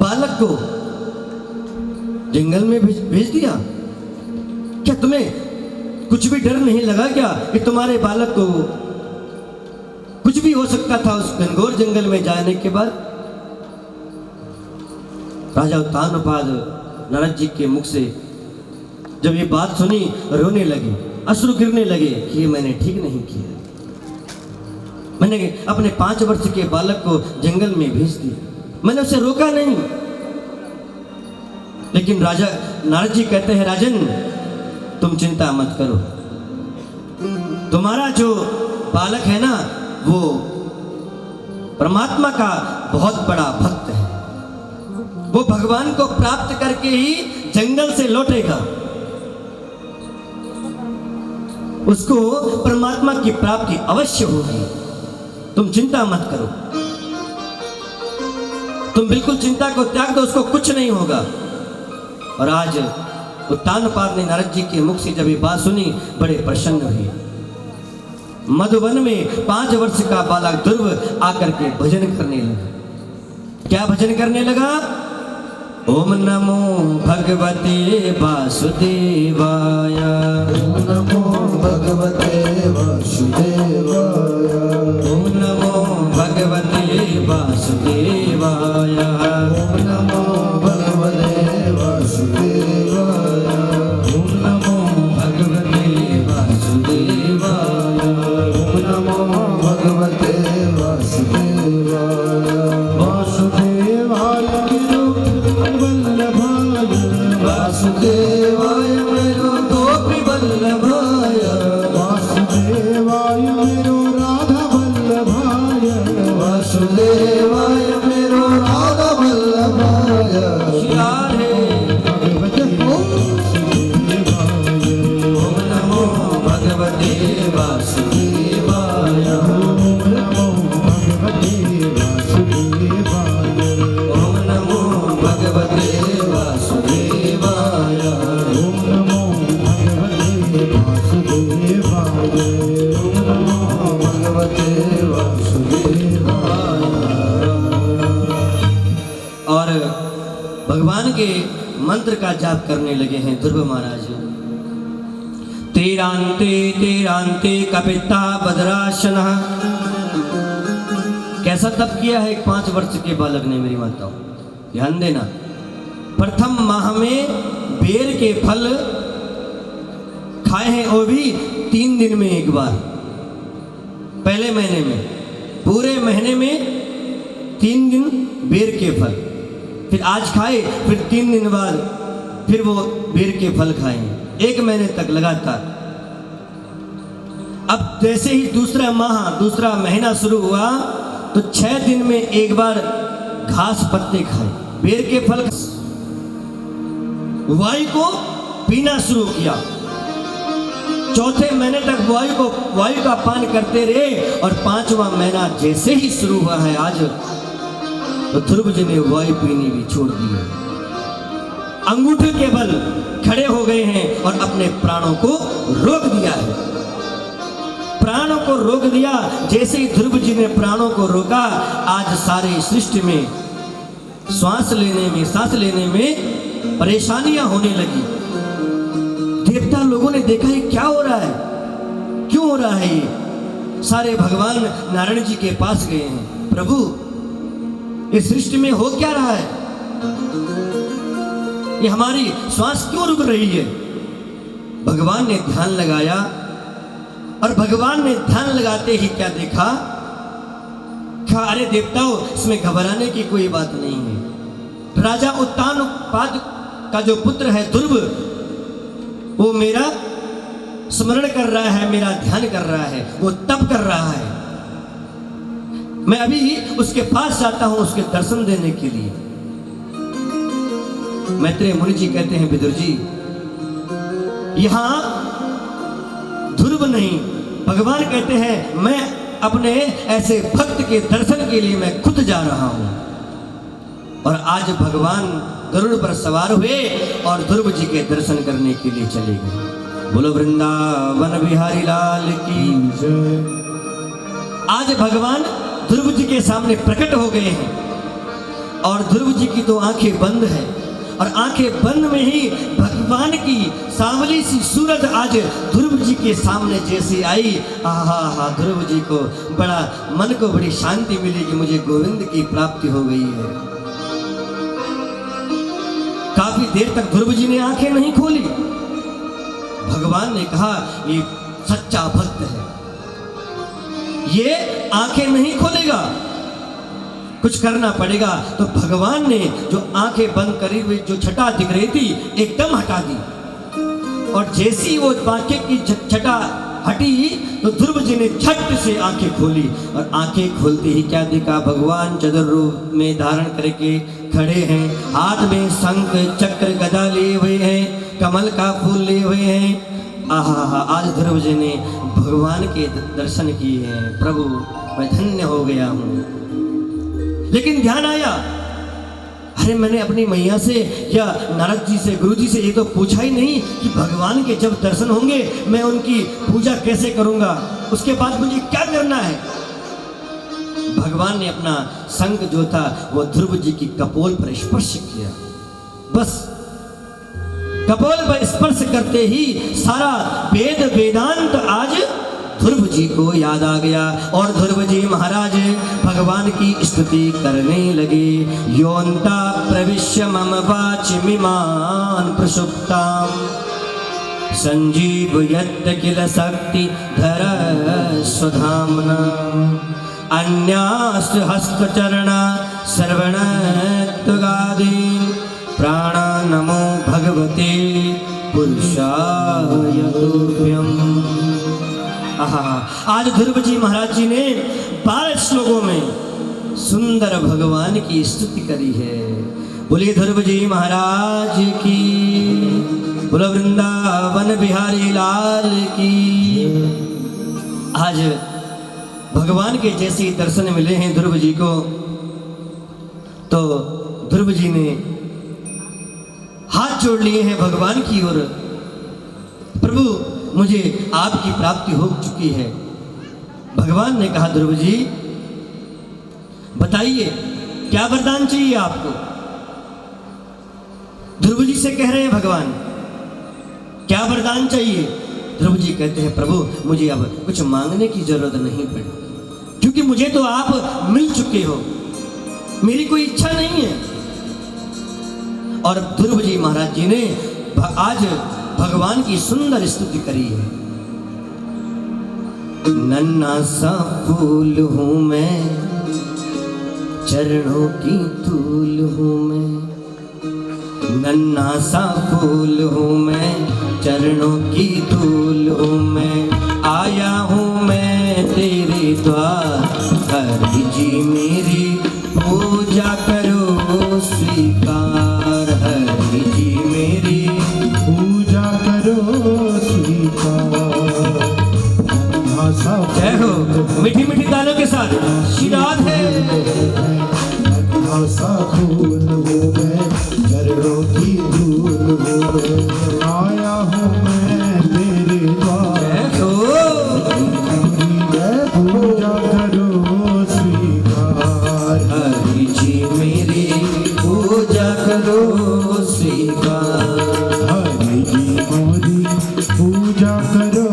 E: बालक को जंगल में भेज दिया। क्या तुम्हें कुछ भी डर नहीं लगा क्या कि तुम्हारे बालक को कुछ भी हो सकता था उस घनघोर जंगल में जाने के बाद? राजा उत्तानपाद नारद जी के मुख से जब ये बात सुनी रोने लगे, अश्रु गिरने लगे कि ये मैंने ठीक नहीं किया। मैंने अपने 5 वर्ष के बालक को जंगल में भेज दिया, मैंने उसे रोका नहीं। लेकिन राजा नारद जी कहते हैं, राजन तुम चिंता मत करो, तुम्हारा जो बालक है ना वो परमात्मा का बहुत बड़ा भक्त है। वो भगवान को प्राप्त करके ही जंगल से लौटेगा। उसको परमात्मा की प्राप्ति अवश्य होगी, तुम चिंता मत करो। तुम बिल्कुल चिंता को त्याग दो, उसको कुछ नहीं होगा। और आज उत्तानपाद ने नारद जी के मुख से जब ये बात सुनी बड़े प्रसन्न हुए। मधुवन में 5 वर्ष का बालक ध्रुव आकर के भजन करने लगा। क्या भजन करने लगा? ओम नमो भगवते वासुदेवाय।
B: ओम नमो भगवते वासुदेवाय।
E: ओम नमो भगवते वासुदेवाय।
B: ओम नमो भगवते वासुदेवाय।
E: ओम नमो भगवते वासुदेवाय।
B: ओम नमो भगवते वासुदेवाय।
F: वासुदेवाय मेरो वल्लभाय।
B: वासुदेवाय मेरो गोपी वल्लभाय।
F: वासुदेवाय मेरो राधा वल्लभाय।
B: वासुदेवाय मेरो राधा वल्लभाय।
E: श्यारे
F: भगवते वासुदेवाय।
E: ओम नमो भगवते वासुदेवाय।
F: ओम नमो भगवते वासुदेवाय।
E: भगवान के मंत्र का जाप करने लगे हैं ध्रुव महाराज। तेरांते कपिता बद्राशनः। कैसा तप किया है एक 5 वर्ष के बालक ने मेरी माताओं, ध्यान देना। प्रथम माह में बेर के फल खाए हैं, वो भी 3 दिन में एक बार। पहले महीने में, पूरे महीने में 3 दिन बेर के फल, फिर आज खाए, फिर 3 दिन बाद फिर वो बेर के फल खाए, 1 महीने तक लगातार। अब जैसे ही दूसरा महीना शुरू हुआ तो 6 दिन में एक बार घास पत्ते खाए, बेर के फल। वायु को पीना शुरू किया। चौथे महीने तक वायु का पान करते रहे और 5वां महीना जैसे ही शुरू हुआ है आज, तो ध्रुव जी ने वायु पीनी भी छोड़ दी है। अंगूठे के बल खड़े हो गए हैं और अपने प्राणों को रोक दिया है। प्राणों को रोक दिया। जैसे ही ध्रुव जी ने प्राणों को रोका, आज सारे सृष्टि में सांस लेने में परेशानियां होने लगी। देवता लोगों ने देखा ये क्या हो रहा है, क्यों हो रहा है ये। सारे भगवान नारायण जी के पास गए हैं, प्रभु इस सृष्टि में हो क्या रहा है, ये हमारी श्वास क्यों रुक रही है। भगवान ने ध्यान लगाया और भगवान ने ध्यान लगाते ही क्या देखा, अरे देवताओं इसमें घबराने की कोई बात नहीं है। राजा उत्तानपाद का जो पुत्र है ध्रुव, वो मेरा स्मरण कर रहा है, मेरा ध्यान कर रहा है, वो तप कर रहा है। मैं अभी उसके पास जाता हूं उसके दर्शन देने के लिए। मैत्रेय मुनि जी कहते हैं, विदुर जी यहां ध्रुव नहीं, भगवान कहते हैं मैं अपने ऐसे भक्त के दर्शन के लिए मैं खुद जा रहा हूं। और आज भगवान गरुड़ पर सवार हुए और ध्रुव जी के दर्शन करने के लिए चले गए। बोलो वृंदावन बिहारी लाल की जय। आज भगवान ध्रुव जी के सामने प्रकट हो गए हैं और ध्रुव जी की 2 आंखें बंद है और आंखें बंद में ही भगवान की सांवली सी सूरज आज ध्रुव जी के सामने जैसे आई, आहा ध्रुव जी को बड़ा मन को बड़ी शांति मिली कि मुझे गोविंद की प्राप्ति हो गई है। काफी देर तक ध्रुव जी ने आंखें नहीं खोली। भगवान ने कहा ये सच्चा भक्त है, ये आंखें नहीं खोलेगा, कुछ करना पड़ेगा। तो भगवान ने जो आंखें बंद करी हुई जो छटा दिख रही थी एकदम हटा दी और जैसी वो बांके की छटा हटी तो ध्रुव जी ने झट से आंखें खोली और आंखें खोलते ही क्या देखा, भगवान चतुर्रूप में धारण करके खड़े हैं, हाथ में शंख चक्र गदा लिए हुए हैं, कमल का फूल लिए हुए हैं। आहा आज ध्रुव जी ने भगवान के दर्शन किए हैं। प्रभु मैं धन्य हो गया हूँ। लेकिन ध्यान आया, अरे मैंने अपनी मैया से या नारद जी से गुरु जी से ये तो पूछा ही नहीं कि भगवान के जब दर्शन होंगे मैं उनकी पूजा कैसे करूंगा, उसके बाद मुझे क्या करना है। भगवान ने अपना शंख जो था वो ध्रुव जी की कपोल पर स्पर्श किया। बस कपोल पर स्पर्श करते ही सारा वेद वेदांत आज ध्रुव जी को याद आ गया और ध्रुव जी महाराज भगवान की स्तुति करने लगे। योन्ता प्रविश्य मम वाचिमिमान् प्रसुप्ताम् संजीवयत् किल शक्ति धर स्वधाम्ना अन्यास्त हस्तचरणा सर्वणत्वगादीन् प्राणा नमो भगवते पुरुषाय तुभ्यम्। आज ध्रुव जी महाराज जी ने 12 श्लोकों में सुंदर भगवान की स्तुति करी है। बोलिए ध्रुव जी महाराज की, बोलो वृंदावन बिहारी लाल की। आज भगवान के जैसे दर्शन मिले हैं ध्रुव जी को, तो ध्रुव जी ने हाथ जोड़ लिए हैं भगवान की ओर, प्रभु मुझे आपकी प्राप्ति हो चुकी है। भगवान ने कहा ध्रुव जी बताइए क्या वरदान चाहिए आपको। ध्रुव जी से कह रहे हैं भगवान क्या वरदान चाहिए। ध्रुव जी कहते हैं प्रभु मुझे अब कुछ मांगने की जरूरत नहीं पड़ी, क्योंकि मुझे तो आप मिल चुके हो, मेरी कोई इच्छा नहीं है। और ध्रुव जी महाराज जी ने आज भगवान की सुंदर स्तुति करी है। नन्हा सा फूल हूं मैं, चरणों की धूल हूं मैं, नन्हा सा फूल हूं मैं, चरणों की धूल हूं मैं, आया हूं मैं तेरे द्वार, हरि जी मेरी पूजा करो स्वीकार, हरि जी मेरी
F: पूजा करो स्वीकार।
E: जय हो मीठी मीठी तालों के साथ श्री राधे।
F: सा फूल हूँ मैं, चरणों की धूल हूँ मैं, आया हूँ मैं तेरे द्वार, पूजा करो स्वीकार,
E: हरि जी मेरी पूजा करो स्वीकार,
F: हरि जी मोरी पूजा करो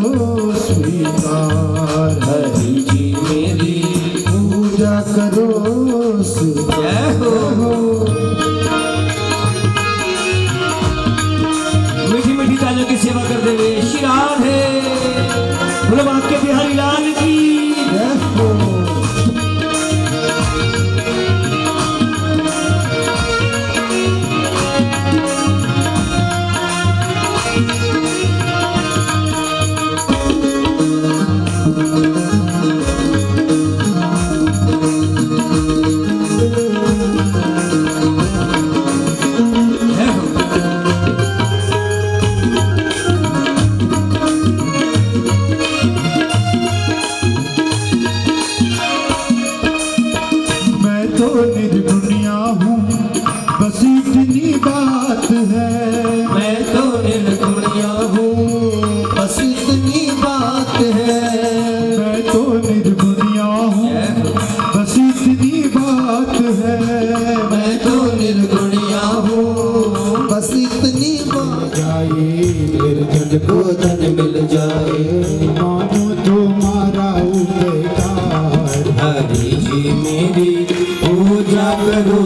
F: स्वीकार,
E: हरि जी मेरी
F: पूजा करो स्वीकार।
E: जय हो मीठी मीठी तालियों की सेवा करते हुए श्री राधे। बोलो आपके बिहारी लाल की
F: जय हो। निर्गुणिया हूँ बस इतनी बात है,
E: मैं तो निर्गुणिया हूँ बस इतनी बात है,
F: मैं तो निर्गुणिया हूँ बस इतनी बात है,
E: मैं तो निर्गुणिया हूँ बस इतनी बात
F: जाए निर्जन
E: को धन मिल जाए,
F: मानो तुम्हारा उपकार,
E: हरि जी मेरी पूजा करो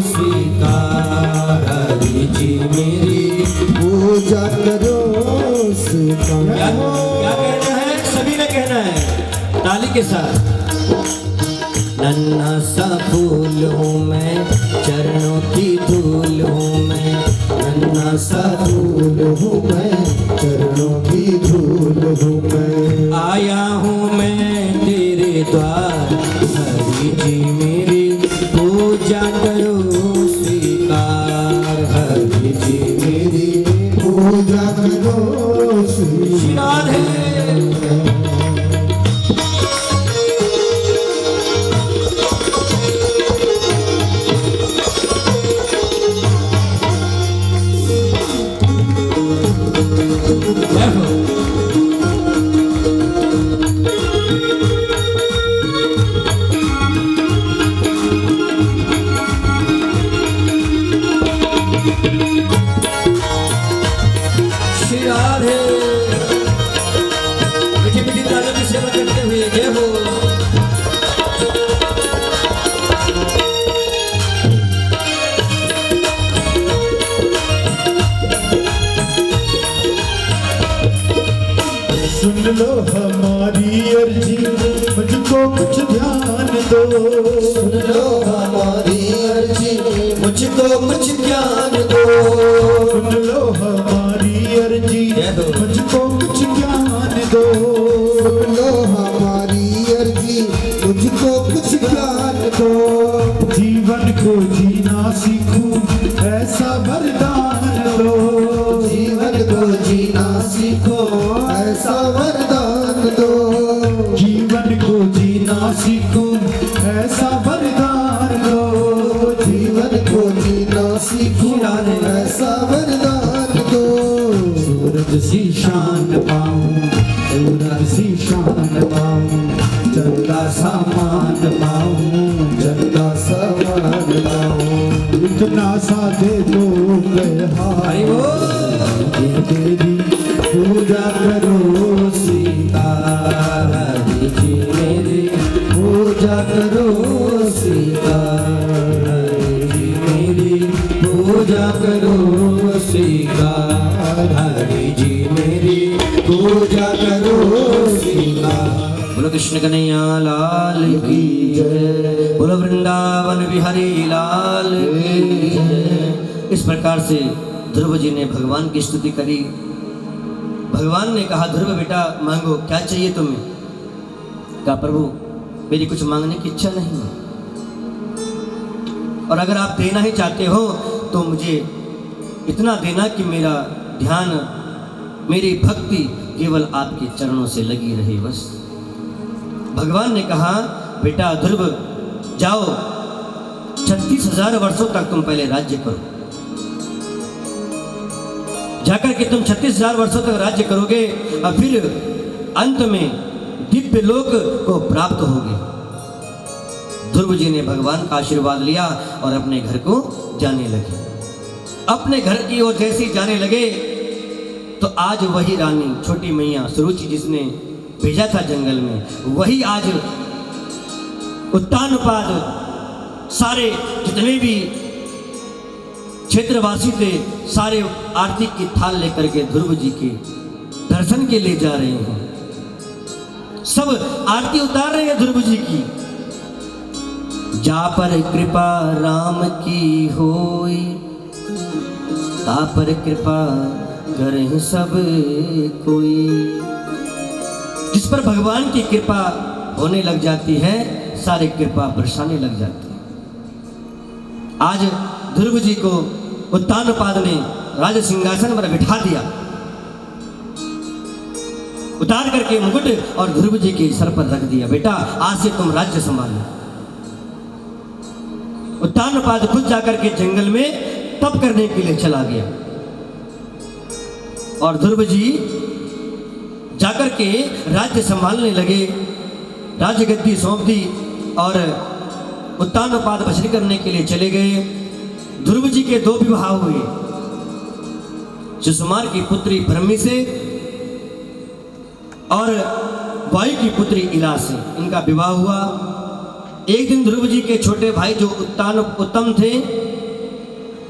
E: स्वीकार, हरि जी मेरी
F: पूजा करो
E: क्या
F: स्वीकार।
E: क्या कहना है, सभी ने कहना है ताली के साथ। नन्हा सा फूल हूँ मैं, चरणों की धूल हूँ मैं, नन्हा सा
F: फूल हूँ मैं, चरणों की धूल हूँ मैं,
E: आया हूँ मैं तेरे द्वार, हरि जी मेरी पूजा करो स्वीकार, हरि जी मेरी
F: पूजा करो
E: श्री राधे। श्री राधे मीठी मीठी तालियों की सेवा करते हुए जय हो।
F: सुन लो हमारी अर्जी, मुझको कुछ ध्यान दो,
B: सुन लो हमारी अर्जी, मुझको कुछ ज्ञान दो,
F: सुन लो हमारी अर्जी,
E: जय हो।
F: मुझको कुछ ज्ञान दो,
B: सुन लो हमारी अर्जी, मुझको कुछ ज्ञान दो,
F: जीवन को जीना सीखूं ऐसा वरदान दो,
B: जीवन को जीना सीखो ऐसा वरदान दो,
F: जीवन को जीना सीखूं ऐसा वरदान दो,
B: जीवन को जीना सीखो ऐसा वरदान दो,
F: सूरज सी शान पाऊं, सूरज सी शान पाऊं, चंदा सामान पाऊं,
B: चंदा समान पाऊं,
F: इतना सा दे दो
B: हरि बोल।
F: तेरी पूजा करो
B: सीता रानी जी मेरी पूजा करो सीता रानी जी मेरी पूजा करो सीता रानी जी मेरी पूजा करो सीता। बोलो कृष्ण कन्हैया लाल की जय, बोलो वृंदावन बिहारी लाल की जय। इस प्रकार से ध्रुव जी ने भगवान की स्तुति करी। भगवान ने कहा ध्रुव बेटा मांगो, क्या चाहिए तुम्हें? कहा प्रभु मेरी कुछ मांगने की इच्छा नहीं है, और अगर आप देना ही चाहते हो तो मुझे इतना देना कि मेरा ध्यान, मेरी भक्ति केवल आपके चरणों से लगी रहे बस। भगवान ने कहा बेटा ध्रुव जाओ, 36,000 वर्षों तक तुम पहले राज्य करो, जाकर के तुम 36,000 वर्षों तक राज्य करोगे और फिर अंत में दिव्य लोक को प्राप्त होगे। ध्रुव जी ने भगवान का आशीर्वाद लिया और अपने घर को जाने लगे। अपने घर की ओर जैसे ही जाने लगे तो आज वही रानी छोटी मैया सुरुचि जिसने भेजा था जंगल में, वही आज उत्तानपाद सारे जितने भी क्षेत्रवासी थे सारे आरती की थाल लेकर के ध्रुव जी के दर्शन के लिए जा रहे हैं। सब आरती उतार रहे हैं ध्रुव जी की। जा पर कृपा राम की होई, ता पर कृपा करें सब कोई। जिस पर भगवान की कृपा होने लग जाती है सारे कृपा बरसाने लग जाती है। आज ध्रुव जी को उत्तानपाद ने राज सिंहासन पर बिठा दिया, उतार करके मुकुट और ध्रुव जी के सर पर रख दिया। बेटा आज से तुम राज्य संभालो। उत्तानपाद खुद जाकर के जंगल में तप करने के लिए चला गया और ध्रुव जी जाकर के राज्य संभालने लगे। राजगद्दी सौंप दी और उत्तानपाद बचने करने के लिए चले गए। ध्रुव जी के 2 विवाह हुए, सुषुमार की पुत्री ब्रह्मी से और वायु की पुत्री इला से इनका विवाह हुआ। एक दिन ध्रुव जी के छोटे भाई जो उत्तम थे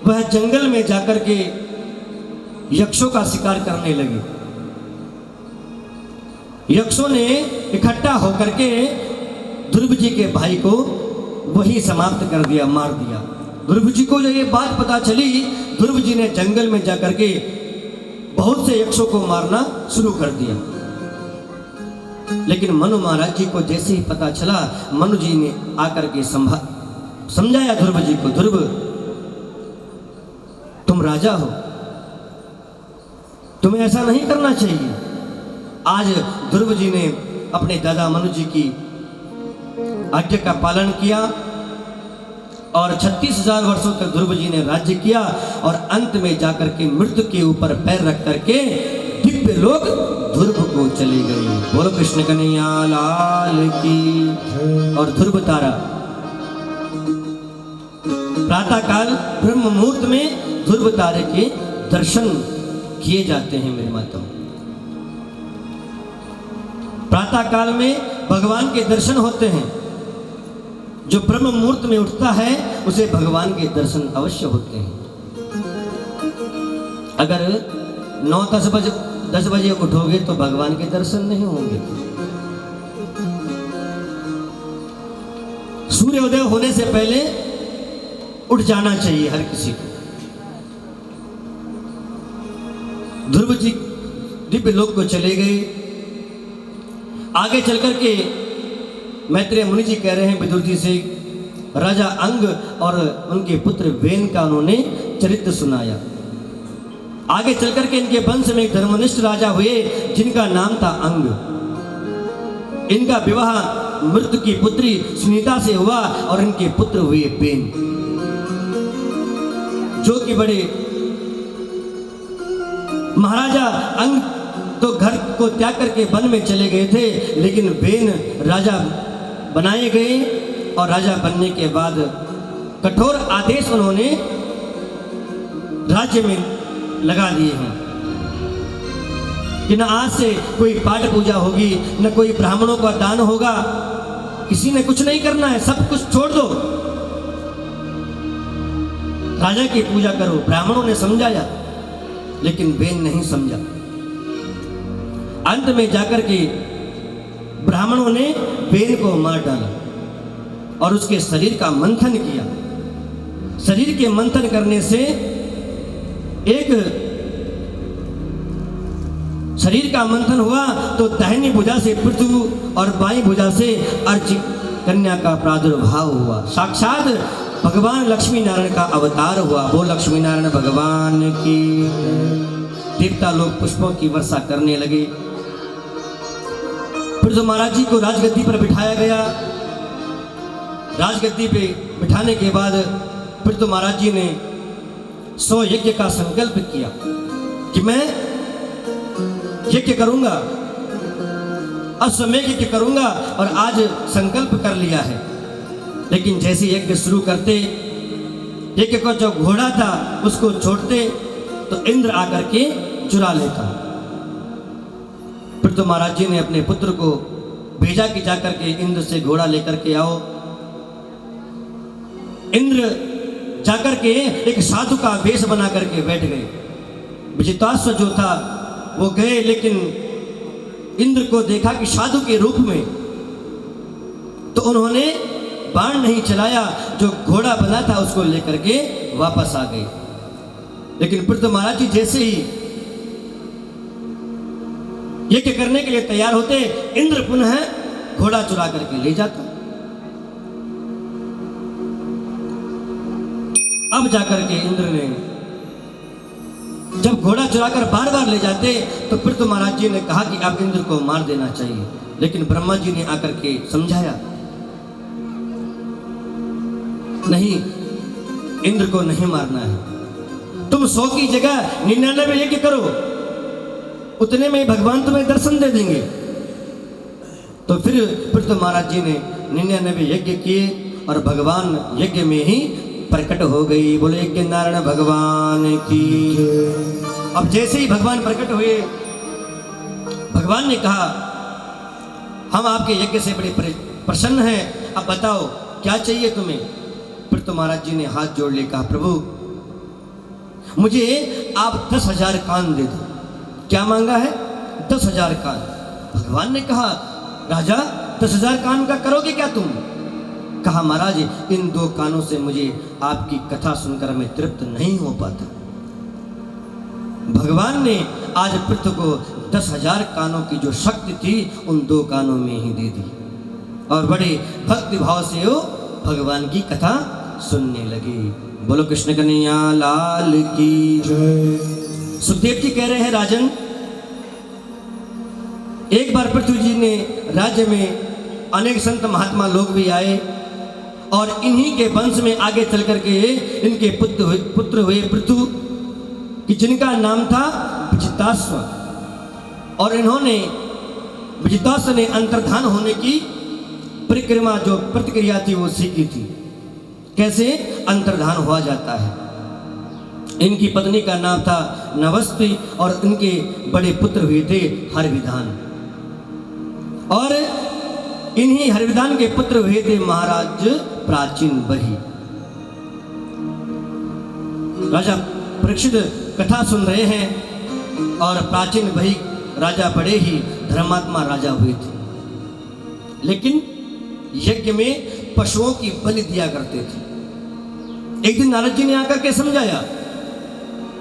B: वह जंगल में जाकर के यक्षों का शिकार करने लगे। यक्षों ने इकट्ठा होकर के ध्रुव जी के भाई को वही समाप्त कर दिया, मार दिया। ध्रुव जी को जब ये बात पता चली, ध्रुव जी ने जंगल में जाकर के बहुत से यक्षों को मारना शुरू कर दिया। लेकिन मनु महाराज जी को जैसे ही पता चला, मनु जी ने आकर के समझाया ध्रुव जी को, ध्रुव तुम राजा हो, तुम्हें ऐसा नहीं करना चाहिए। आज ध्रुव जी ने अपने दादा मनु जी की आज्ञा का पालन किया और 36,000 वर्षों तक ध्रुव जी ने राज्य किया और अंत में जाकर के मृत्यु के ऊपर पैर रख करके दिव्य लोग ध्रुव को चले गए। बोलो कृष्ण कन्हैया लाल की। और ध्रुव तारा प्रातः काल ब्रह्म मुहूर्त में ध्रुव तारे के दर्शन किए जाते हैं मेरे माता। प्रातः काल में भगवान के दर्शन होते हैं। जो ब्रह्म मुहूर्त में उठता है उसे भगवान के दर्शन अवश्य होते हैं। अगर 9-10 बजे उठोगे तो भगवान के दर्शन नहीं होंगे। सूर्योदय होने से पहले उठ जाना चाहिए हर किसी को। ध्रुव जी दिव्य लोक को चले गए। आगे चलकर के मैत्रेय मुनि जी कह रहे हैं विदुर जी से, राजा अंग और उनके पुत्र वेन का उन्होंने चरित्र सुनाया। आगे चलकर के इनके वंश में एक धर्मनिष्ठ राजा हुए जिनका नाम था अंग। इनका विवाह मृत्यु की पुत्री सुनीता से हुआ और इनके पुत्र हुए वेन, जो कि बड़े महाराजा अंग तो घर को त्याग करके वन में चले गए थे, लेकिन वेन राजा बनाए गए और राजा बनने के बाद कठोर आदेश उन्होंने
E: राज्य में लगा दिए हैं कि न आज से कोई पाठ पूजा होगी, न कोई ब्राह्मणों का दान होगा, किसी ने कुछ नहीं करना है, सब कुछ छोड़ दो, राजा की पूजा करो। ब्राह्मणों ने समझाया लेकिन वेन नहीं समझा। अंत में जाकर के ब्राह्मणों ने वेन को मार डाला और उसके शरीर का मंथन किया। शरीर के मंथन करने से एक शरीर का मंथन हुआ तो दाहिनी भुजा से पृथु और बाईं भुजा से अर्च कन्या का प्रादुर्भाव हुआ। साक्षात भगवान लक्ष्मी नारायण का अवतार हुआ। वो लक्ष्मी नारायण भगवान की। देवता लोग पुष्पों की वर्षा करने लगे। पृथु महाराज जी को राजगद्दी पर बिठाया गया। राजगद्दी पे बिठाने के बाद पृथु महाराज जी ने 100 यज्ञ का संकल्प किया कि मैं यज्ञ करूंगा, अश्वमेध यज्ञ करूंगा, और आज संकल्प कर लिया है। लेकिन जैसे यज्ञ शुरू करते, यज्ञ का जो घोड़ा था उसको छोड़ते तो इंद्र आकर के चुरा लेता। पृथु महाराज जी ने अपने पुत्र को भेजा कि जाकर के इंद्र से घोड़ा लेकर के आओ। इंद्र जाकर के एक साधु का वेश बना करके बैठ गए। विजिताश्व जो था वो गए, लेकिन इंद्र को देखा कि साधु के रूप में, तो उन्होंने बाण नहीं चलाया, जो घोड़ा बना था उसको लेकर के वापस आ गए। लेकिन पृथु महाराज जी जैसे ही यज्ञ करने के लिए तैयार होते, इंद्र पुनः घोड़ा चुरा करके ले जाता। अब जाकर के इंद्र ने जब घोड़ा चुराकर बार बार ले जाते तो पृथु महाराज जी ने कहा कि अब इंद्र को मार देना चाहिए। लेकिन ब्रह्मा जी ने आकर के समझाया, नहीं, इंद्र को नहीं मारना है। तुम 100 की जगह 99 यज्ञ करो, उतने में भगवान तुम्हें दर्शन दे देंगे। तो फिर पृथु महाराज जी ने 99 यज्ञ किए और भगवान यज्ञ में ही प्रकट हो गई। बोले यज्ञ नारायण भगवान की। अब जैसे ही भगवान प्रकट हुए, भगवान ने कहा, हम आपके यज्ञ से बड़े प्रसन्न हैं, अब बताओ क्या चाहिए तुम्हें। पृथु महाराज जी ने हाथ जोड़ ले कहा, प्रभु मुझे आप 10,000 कान दे दो। क्या मांगा है? 10,000 कान। भगवान ने कहा, राजा 10,000 कान का करोगे क्या तुम? कहा, महाराज इन 2 कानों से मुझे आपकी कथा सुनकर मैं तृप्त नहीं हो पाता। भगवान ने आज पृथु को 10,000 कानों की जो शक्ति थी उन 2 कानों में ही दे दी और बड़े भक्ति भाव से वो भगवान की कथा सुनने लगे। बोलो कृष्ण कन्हैया लाल की जय। सुखदेव जी कह रहे हैं, राजन एक बार पृथ्वी जी ने राज्य में अनेक संत महात्मा लोग भी आए और इन्हीं के वंश में आगे चल करके इनके पुत्र हुए पृथु, कि जिनका नाम था विजिताश्व। और इन्होंने विजिताश्व ने अंतर्धान होने की परिक्रमा जो प्रतिक्रिया थी वो सीखी थी, कैसे अंतर्धान हुआ जाता है। इनकी पत्नी का नाम था नवस्ती और इनके बड़े पुत्र हुए थे हरविधान। और इन्हीं हरविधान के पुत्र हुए थे महाराज प्राचीन बही। राजा परीक्षित कथा सुन रहे हैं और प्राचीन बही राजा बड़े ही धर्मात्मा राजा हुए थे, लेकिन यज्ञ में पशुओं की बलि दिया करते थे। एक दिन नारद जी ने आकर के समझाया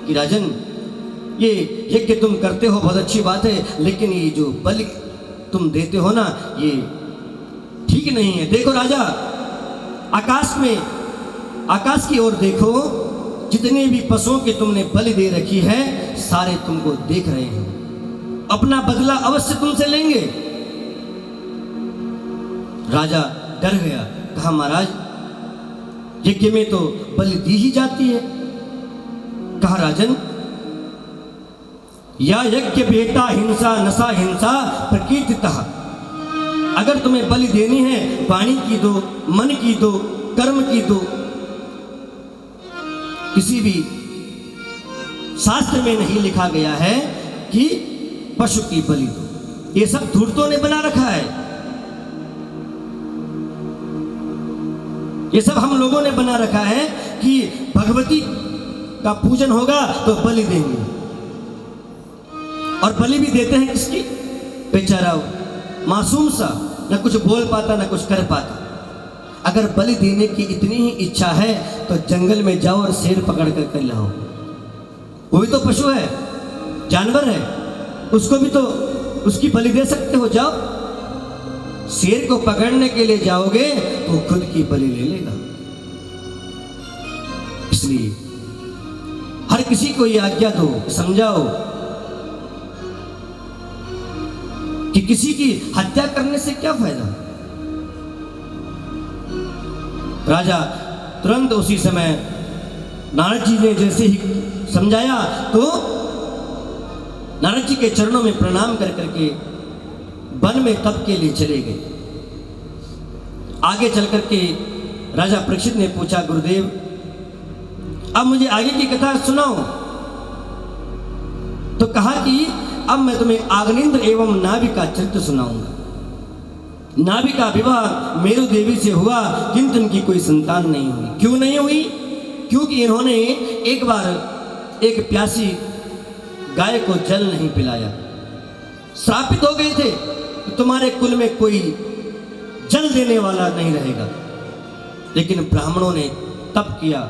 E: कि राजन ये यज्ञ तुम करते हो बहुत अच्छी बात है, लेकिन ये जो बलि तुम देते हो ना ये ठीक नहीं है। देखो राजा, आकाश की ओर देखो, जितने भी पशुओं की तुमने बलि दे रखी है सारे तुमको देख रहे हैं, अपना बदला अवश्य तुमसे लेंगे। राजा डर गया, कहा महाराज यज्ञ में तो बलि दी ही जाती है। कहा राजन, या यज्ञ बेटा हिंसा नशा हिंसा प्रकीर्तितः, अगर तुम्हें बलि देनी है वाणी की दो, मन की दो, कर्म की दो, किसी भी शास्त्र में नहीं लिखा गया है कि पशु की बलि दो। ये सब धूर्तों ने बना रखा है, ये सब हम लोगों ने बना रखा है कि भगवती का पूजन होगा तो बलि देंगे, और बलि भी देते हैं किसकी? बेचारा मासूम सा, न कुछ बोल पाता न कुछ कर पाता। अगर बलि देने की इतनी ही इच्छा है तो जंगल में जाओ और शेर पकड़ कर लाओ। वो भी तो पशु है, जानवर है, उसको भी तो उसकी बलि दे सकते हो। जाओ, शेर को पकड़ने के लिए जाओगे तो खुद की बलि ले लेगा। इसलिए हर किसी को ये आज्ञा दो, समझाओ कि किसी की हत्या करने से क्या फायदा। राजा तुरंत उसी समय नारद जी ने जैसे ही समझाया तो नारद जी के चरणों में प्रणाम कर करके वन में तप के लिए चले गए। आगे चल करके राजा परीक्षित ने पूछा, गुरुदेव अब मुझे आगे की कथा सुनाओ। तो कहा कि अब मैं तुम्हें आग्नेन्द्र एवं नाभि का चरित्र सुनाऊंगा। नाभि का विवाह मेरु देवी से हुआ, किंतु इनकी कोई संतान नहीं हुई। क्यों नहीं हुई? क्योंकि इन्होंने एक बार एक प्यासी गाय को जल नहीं पिलाया। श्रापित हो गए थे कि तुम्हारे कुल में कोई जल देने वाला नहीं रहेगा। लेकिन ब्राह्मणों ने तप किया,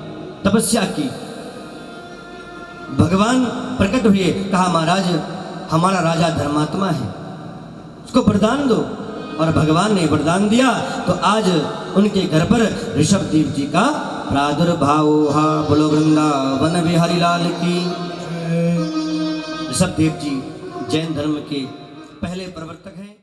E: तपस्या की, भगवान प्रकट हुए, कहा महाराज हमारा राजा धर्मात्मा है, उसको वरदान दो। और भगवान ने वरदान दिया तो आज उनके घर पर ऋषभदेव जी का प्रादुर्भाव हुआ। बोलो वृंदावन बिहारी लाल की। ऋषभदेव जी जैन धर्म के पहले प्रवर्तक हैं।